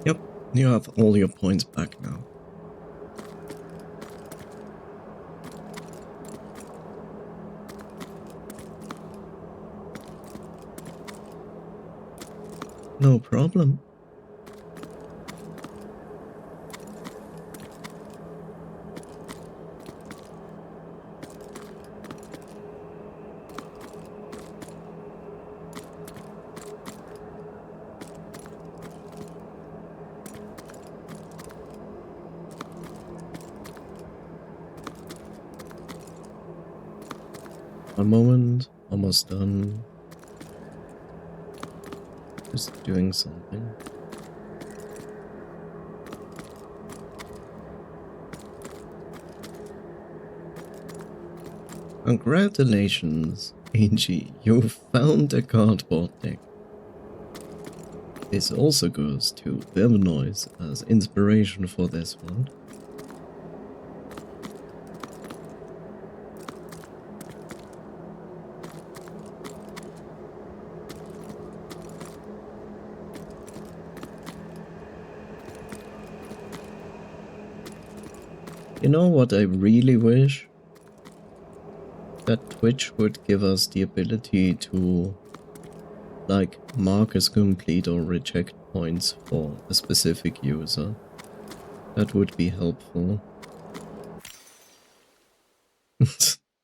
Speaker 1: Yep, you have all your points back now. No problem. One moment, almost done. Just doing something. Congratulations, Angie, you found a cardboard deck. This also goes to Noise as inspiration for this one. You know what I really wish? That Twitch would give us the ability to like mark as complete or reject points for a specific user. That would be helpful.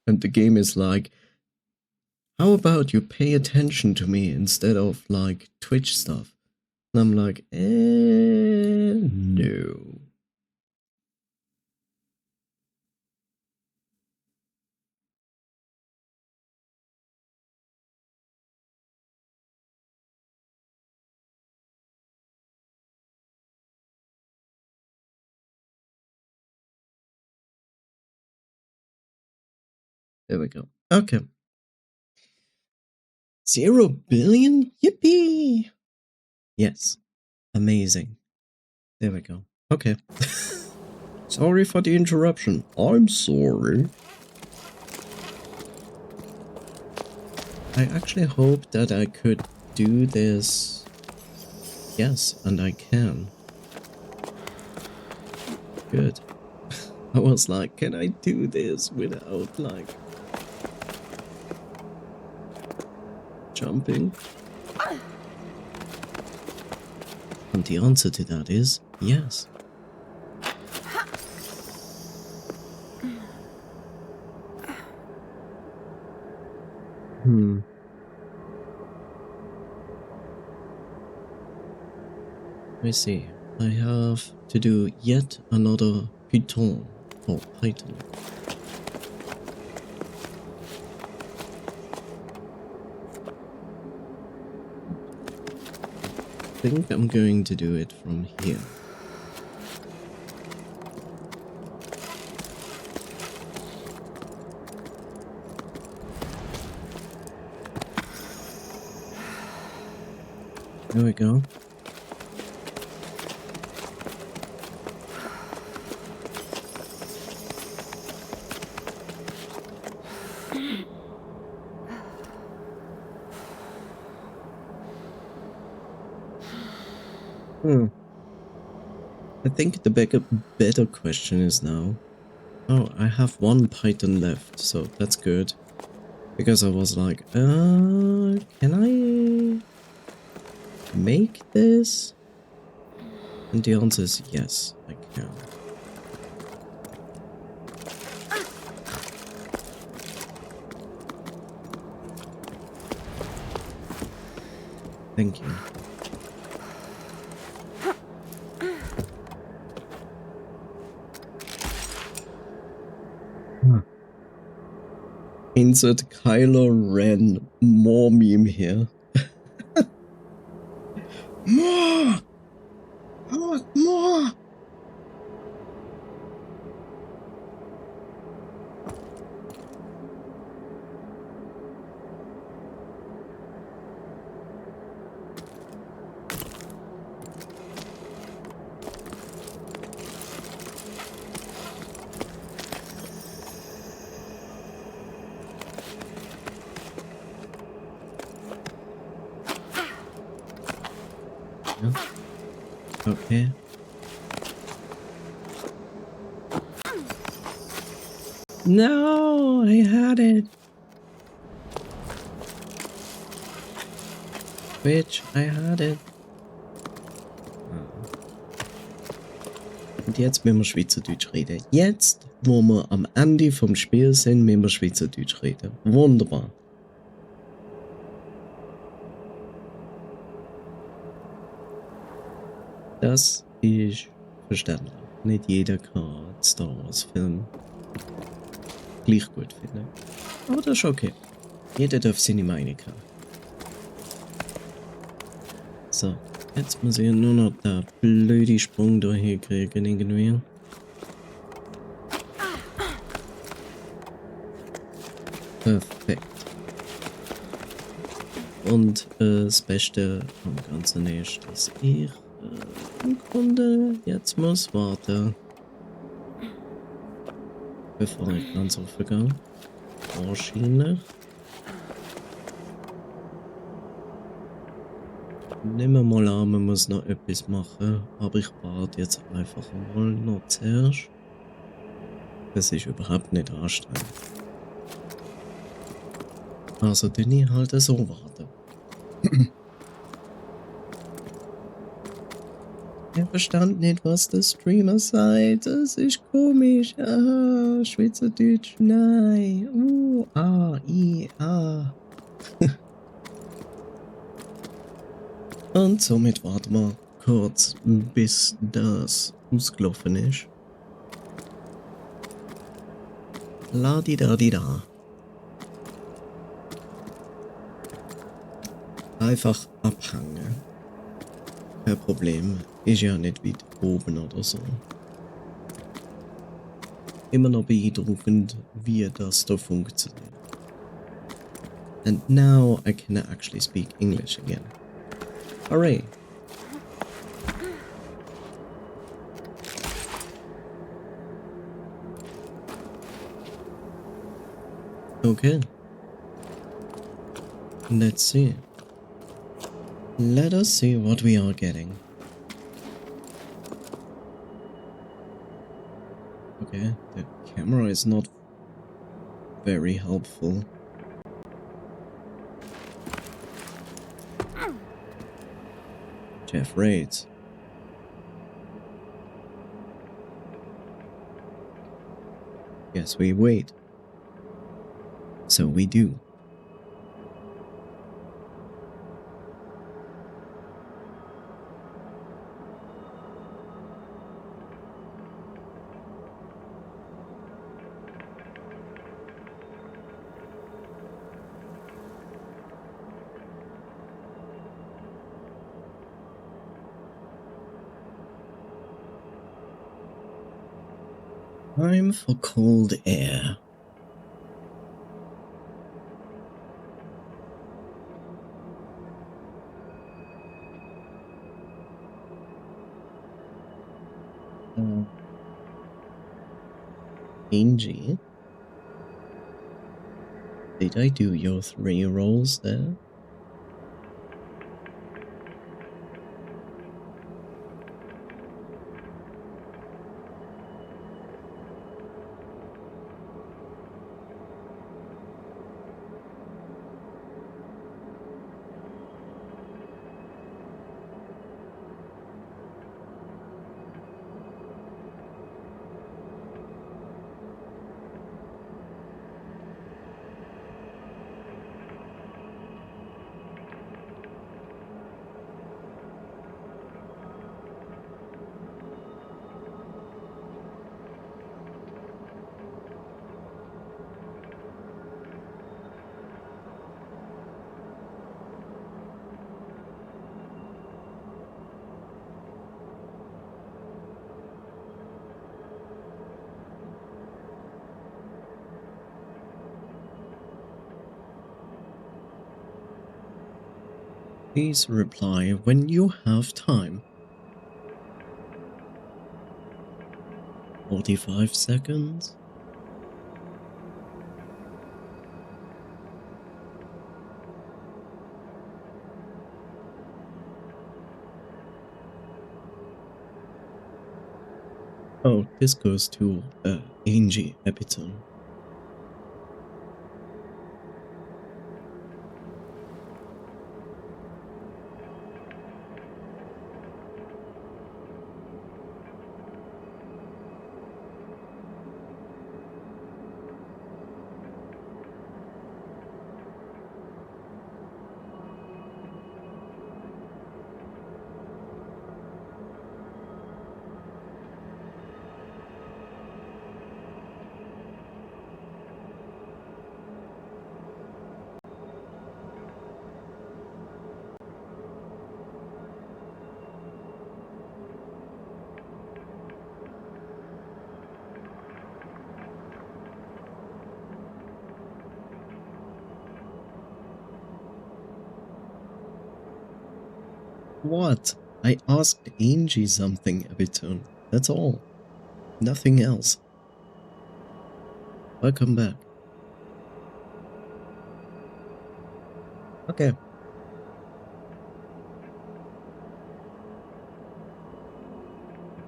Speaker 1: And the game is like, how about you pay attention to me instead of like Twitch stuff? And I'm like, no. There we go. Okay. 0 billion? Yippee! Yes. Amazing. There we go. Okay. Sorry for the interruption. I'm sorry. I actually hope that I could do this. Yes, and I can. Good. I was like, can I do this without, like, jumping? And the answer to that is yes. Let me see. I have to do yet another Python or Python. I think I'm going to do it from here. There we go. I think the better question is now. Oh, I have one Python left, so that's good. Because I was like, can I make this? And the answer is yes, I can. Thank you. Insert Kylo Ren more meme here. More! More! Okay. No, I had it. Bitch, I had it. Und jetzt müssen wir Schweizerdeutsch reden. Jetzt, wo wir am Ende vom Spiel sind, müssen wir Schweizerdeutsch reden. Wunderbar. Das ist verständlich. Nicht jeder kann Star Wars Film gleich gut finden. Aber das ist okay. Jeder darf seine Meinung haben. So, jetzt muss ich nur noch den blöden Sprung da hier kriegen irgendwie. Perfekt. Und das Beste am Ganzen ist, dass ich im Grunde jetzt muss warten, bevor ich ganz aufgehe. Wahrscheinlich. Nehmen wir mal an, man muss noch etwas machen, aber ich warte jetzt einfach mal noch zuerst. Das ist überhaupt nicht anstrengend. Also dann ich halt so warten. Ich verstand nicht, was der Streamer sagt. Das ist komisch. Ah, Schweizerdeutsch, nein. A, I, A. Und somit warten wir kurz, bis das ausgelaufen ist. La-di-da-di-da. Einfach abhängen. Kein Problem. Ist ja nicht weit oben oder so. Immer noch beeindruckend, wie das da funktioniert. And now I can actually speak English again. Hooray! Okay. Let's see. Let us see what we are getting. Okay, the camera is not very helpful. Jeff raids. Yes, we wait. So we do. Time for cold air. Angie, did I do your 3 rolls there? Please reply when you have time. 45 seconds. Oh, this goes to Angie Epiton. What? I asked Angie something, Epiton. That's all. Nothing else. Welcome back. Okay.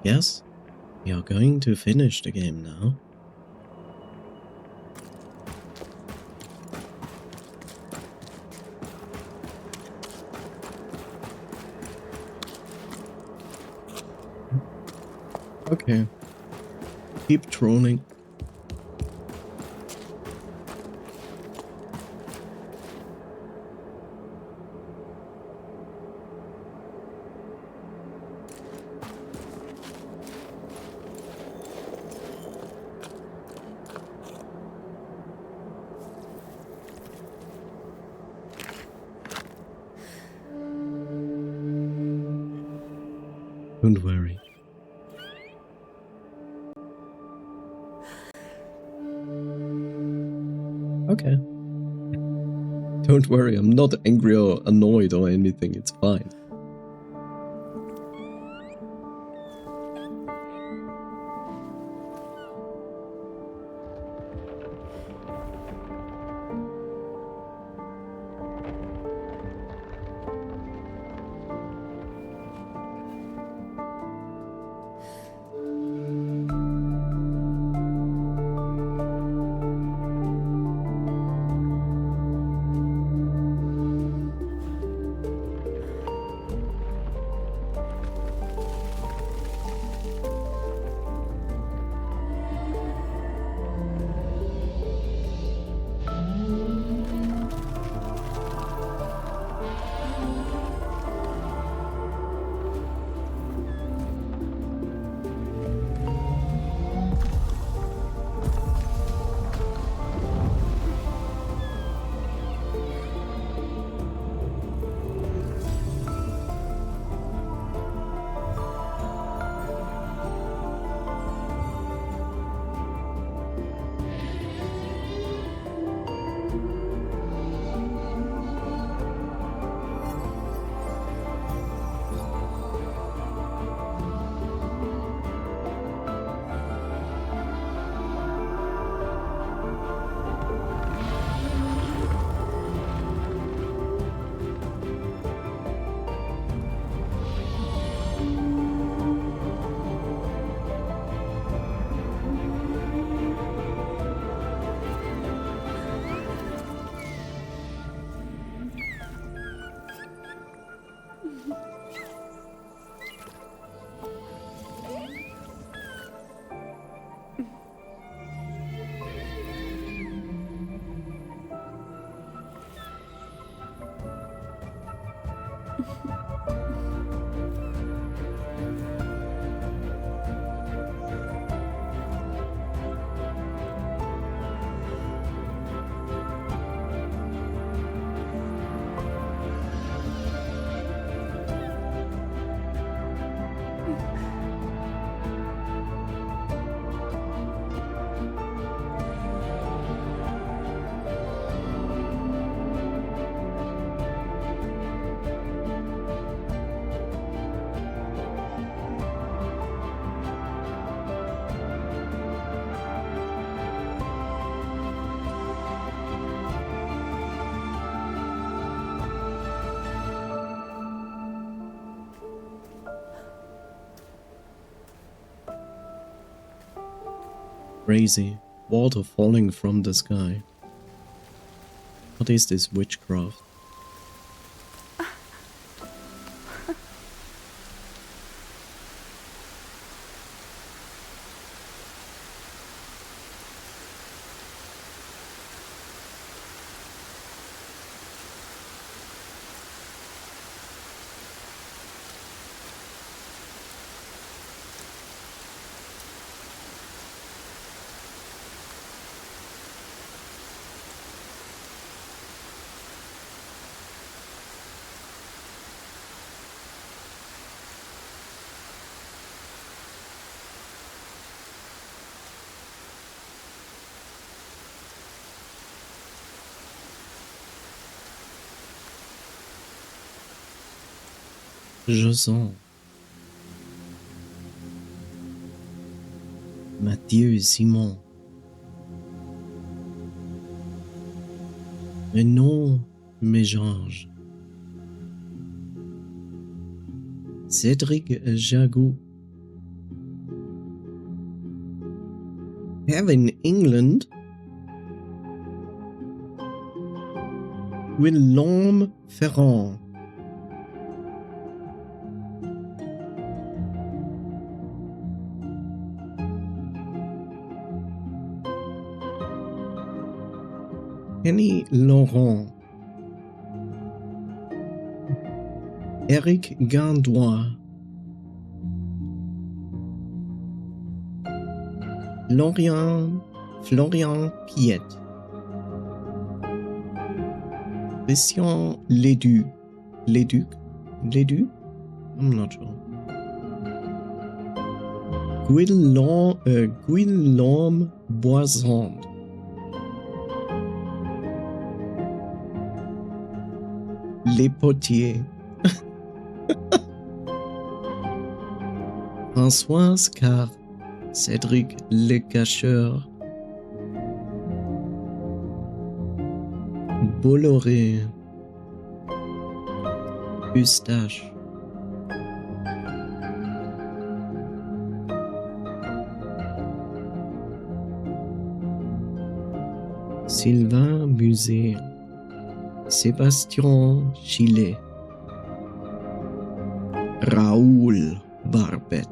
Speaker 1: Yes, we are going to finish the game now. Okay. Keep trolling. Don't worry. Okay. Don't worry, I'm not angry or annoyed or anything, it's fine. Crazy. Water falling from the sky. What is this witchcraft? Jusant. Mathieu Simon. Renaud Méjange. Cédric Jagou. Have in England Guillaume Ferrand. Kenny Laurent. Eric Gandois. Florian Piet. Christian Leduc. Leduc? I'm not sure. Guillaume Boisant. Les Potiers. Françoise Carr. Cédric Le Cacheur. Bolloré. Eustache. Sylvain Musée. Sébastien Chillet. Raoul Barbette.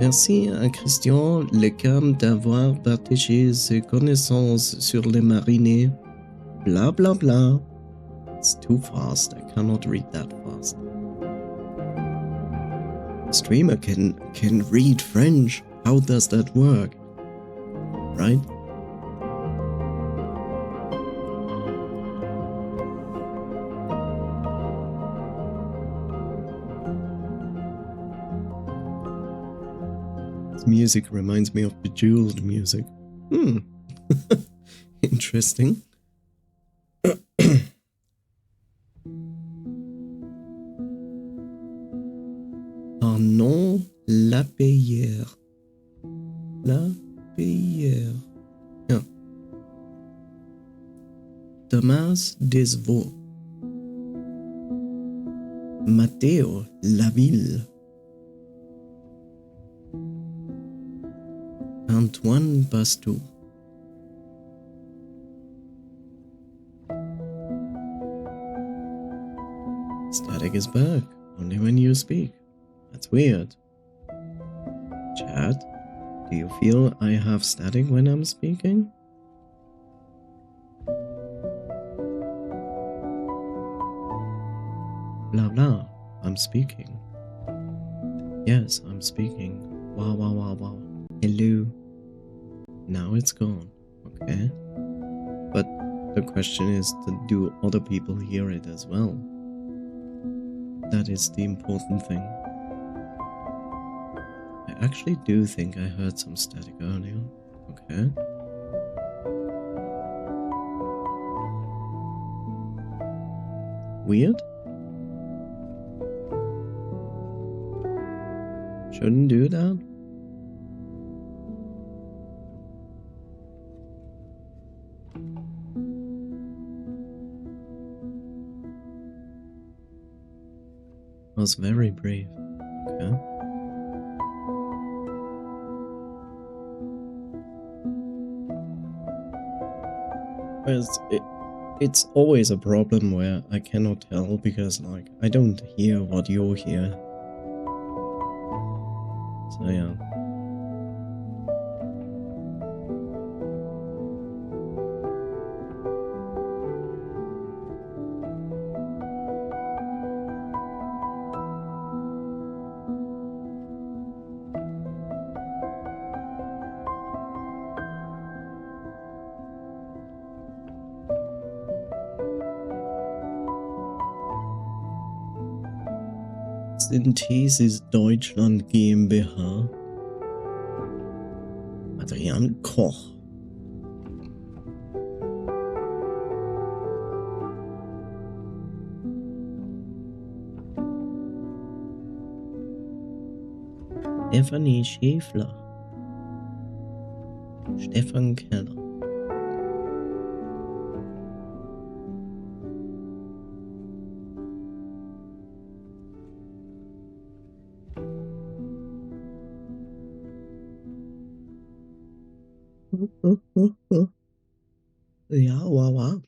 Speaker 1: Merci à Christian Lecam d'avoir partagé ses connaissances sur les marinés. Blah blah blah. It's too fast. I cannot read that fast. Streamer can read French. How does that work? Right? This music reminds me of Bejeweled music. Interesting. Arnaud Lapeyère. Lapeyère. Yeah. Thomas Desvaux. Matteo Laville. Antoine Bastou. Static is back, only when you speak. That's weird. Chat, Do you feel I have static when I'm speaking? Blah blah. I'm speaking. Yes, I'm speaking. Wow, wow, wow, wow. Hello. Now it's gone. Okay. But the question is, do other people hear it as well? That is the important thing. I actually do think I heard some static earlier. Okay. Weird? Shouldn't do that? Was very brave. Okay. It's always a problem where I cannot tell because, like, I don't hear what you hear. So yeah. Synthesis Deutschland GmbH. Adrian Koch. Stefanie Schäfler. Stefan Keller. Ja, wow, wow.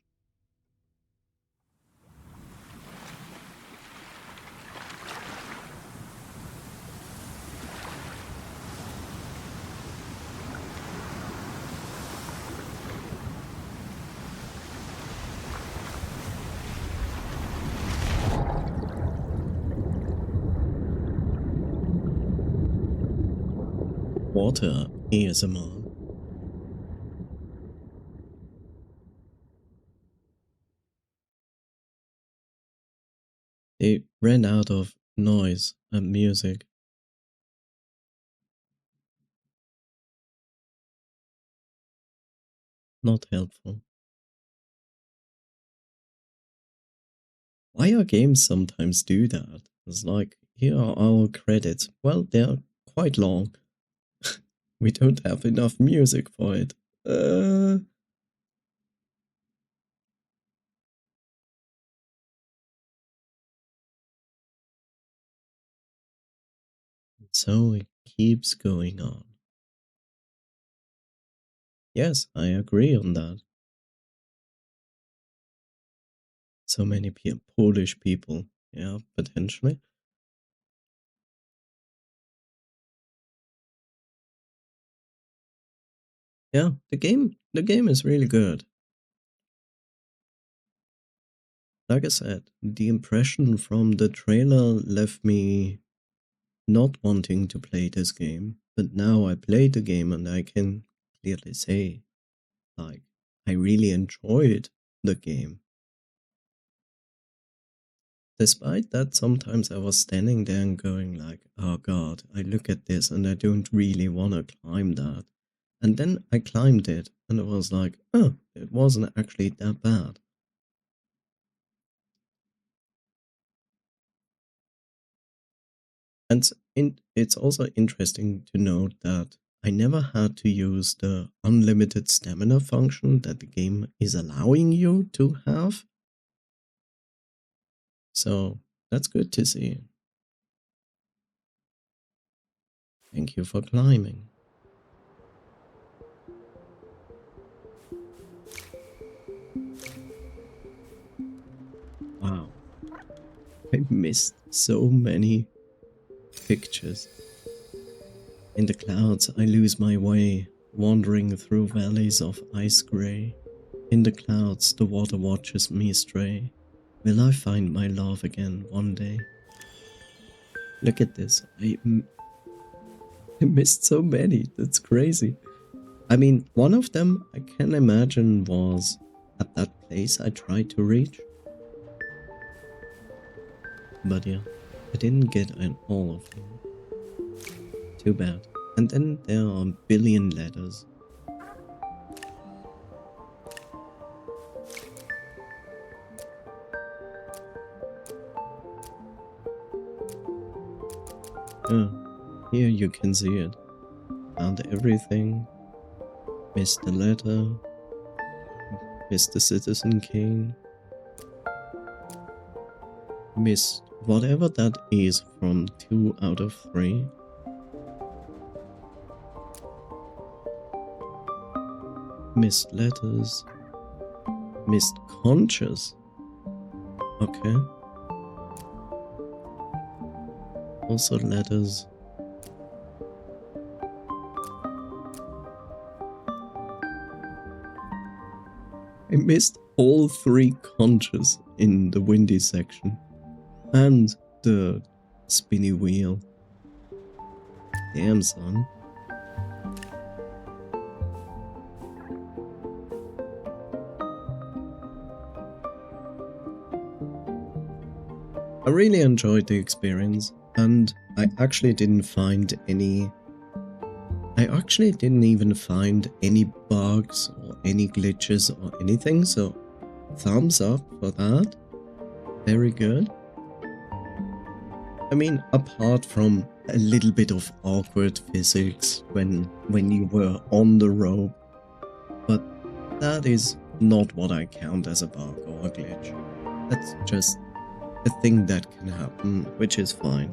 Speaker 1: Water ASMR. They ran out of noise and music. Not helpful. Why are games sometimes do that? It's like, here are our credits. Well, they're quite long. We don't have enough music for it. So it keeps going on. Yes, I agree on that. So many Polish people. Yeah, potentially. Yeah, the game is really good. Like I said, the impression from the trailer left me not wanting to play this game, but now I played the game and I can clearly say, like, I really enjoyed the game. Despite that, sometimes I was standing there and going like, oh god, I look at this and I don't really want to climb that. And then I climbed it and it was like, oh, it wasn't actually that bad. And it's also interesting to note that I never had to use the unlimited stamina function that the game is allowing you to have. So that's good to see. Thank you for climbing. Wow. I missed so many pictures. In the clouds I lose my way, wandering through valleys of ice grey. In the clouds the water watches me stray. Will I find my love again one day? Look at this. I missed so many. That's crazy. I mean, one of them I can imagine was at that place I tried to reach. But yeah, I didn't get all of them. Too bad. And then there are a billion letters. Yeah, here you can see it. Found everything. Missed the letter. Missed the Citizen King. Missed whatever that is from 2 out of 3. Missed letters. Missed conches. Okay. Also letters. I missed all 3 conches in the windy section. And the spinny wheel. Damn, son. I really enjoyed the experience, and I actually didn't even find any bugs or any glitches or anything, so thumbs up for that. Very good. I mean, apart from a little bit of awkward physics when you were on the rope, but that is not what I count as a bug or a glitch. That's just a thing that can happen, which is fine.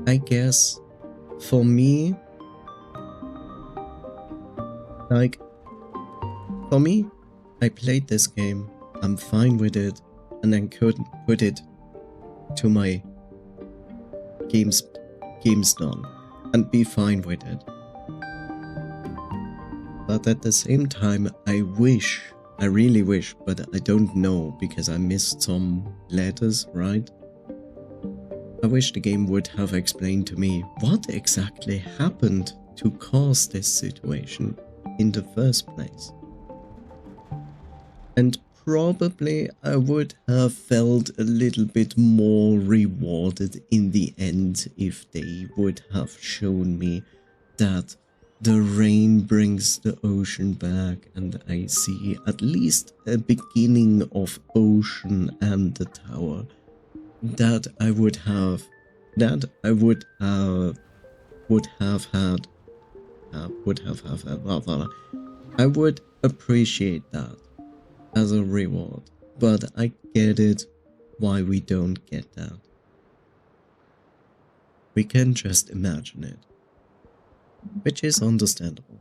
Speaker 1: I guess for me, I played this game, I'm fine with it, and then could put it to my games done and be fine with it. But at the same time, I really wish, but I don't know because I missed some letters, right? I wish the game would have explained to me what exactly happened to cause this situation in the first place. And probably I would have felt a little bit more rewarded in the end if they would have shown me that the rain brings the ocean back and I see at least a beginning of ocean and the tower. I would appreciate that as a reward, but I get it why we don't get that. We can just imagine it, which is understandable.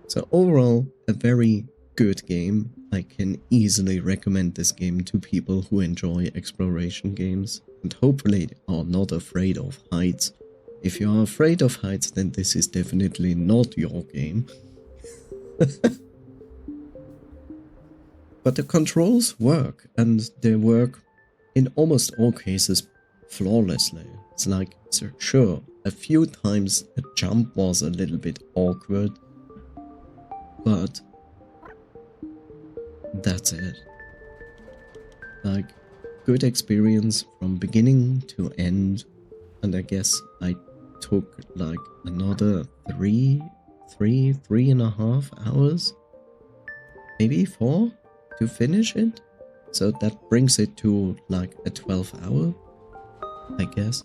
Speaker 1: So overall, a very good game. I can easily recommend this game to people who enjoy exploration games and hopefully are not afraid of heights. If you are afraid of heights, then this is definitely not your game. But the controls work, and they work in almost all cases flawlessly. It's like, sure, a few times a jump was a little bit awkward, but that's it. Like, good experience from beginning to end, and I guess I took like another 3.5 hours, maybe 4 to finish it. So that brings it to like a 12-hour, I guess.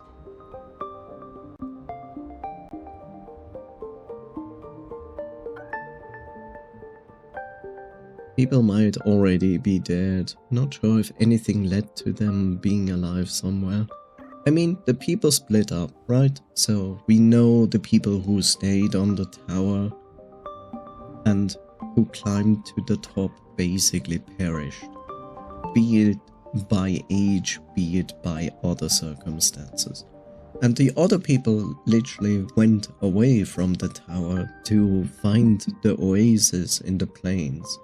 Speaker 1: People might already be dead, not sure if anything led to them being alive somewhere. I mean, the people split up, right? So we know the people who stayed on the tower and who climbed to the top basically perished. be it by age, be it by other circumstances. And the other people literally went away from the tower to find the oasis in the plains.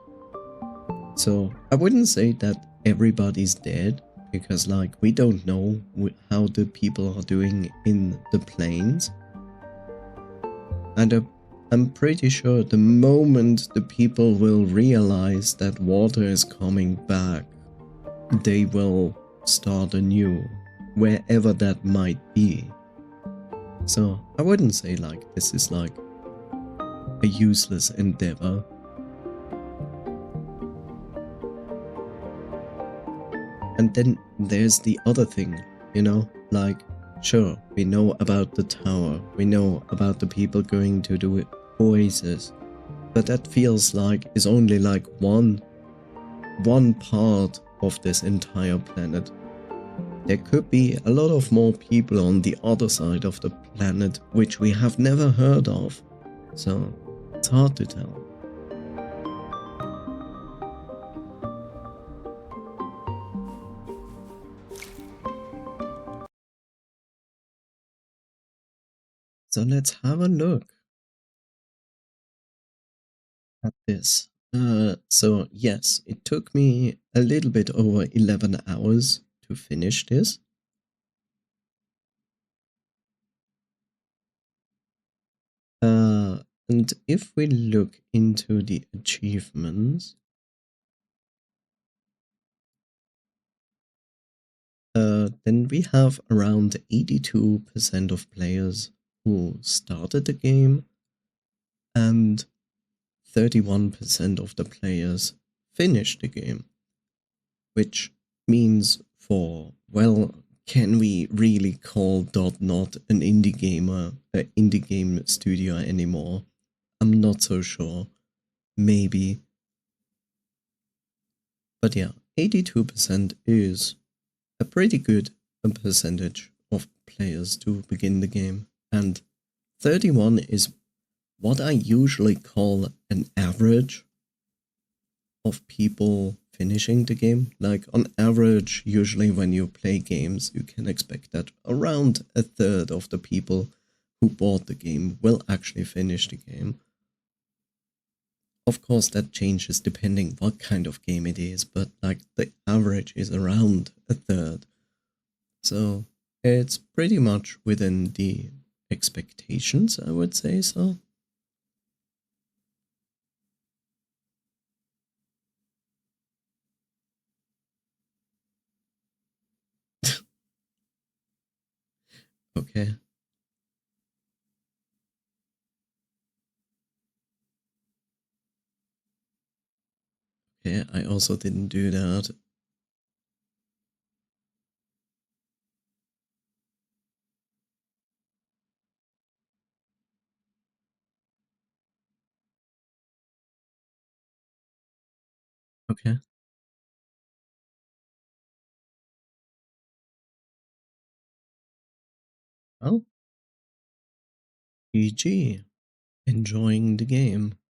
Speaker 1: So I wouldn't say that everybody's dead, because like we don't know how the people are doing in the plains. And I'm pretty sure the moment the people will realize that water is coming back, they will start anew, wherever that might be. So I wouldn't say like this is like a useless endeavor. And then there's the other thing, you know, like, sure, we know about the tower, we know about the people going to the oasis, but that feels like is only like one part of this entire planet. There could be a lot of more people on the other side of the planet which we have never heard of, so it's hard to tell. So let's have a look at this. So yes, it took me a little bit over 11 hours to finish this. And if we look into the achievements, then we have around 82% of players who started the game, and 31% of the players finished the game. Which means for, well, can we really call Dot Not an indie game studio anymore? I'm not so sure. Maybe. But yeah, 82% is a pretty good percentage of players to begin the game. And 31 is what I usually call an average of people finishing the game. Like on average, usually when you play games, you can expect that around a third of the people who bought the game will actually finish the game. Of course, that changes depending what kind of game it is, but like the average is around a third. So it's pretty much within the expectations, I would say so. Okay. Okay, I also didn't do that. Okay. Well, GG. Enjoying the game.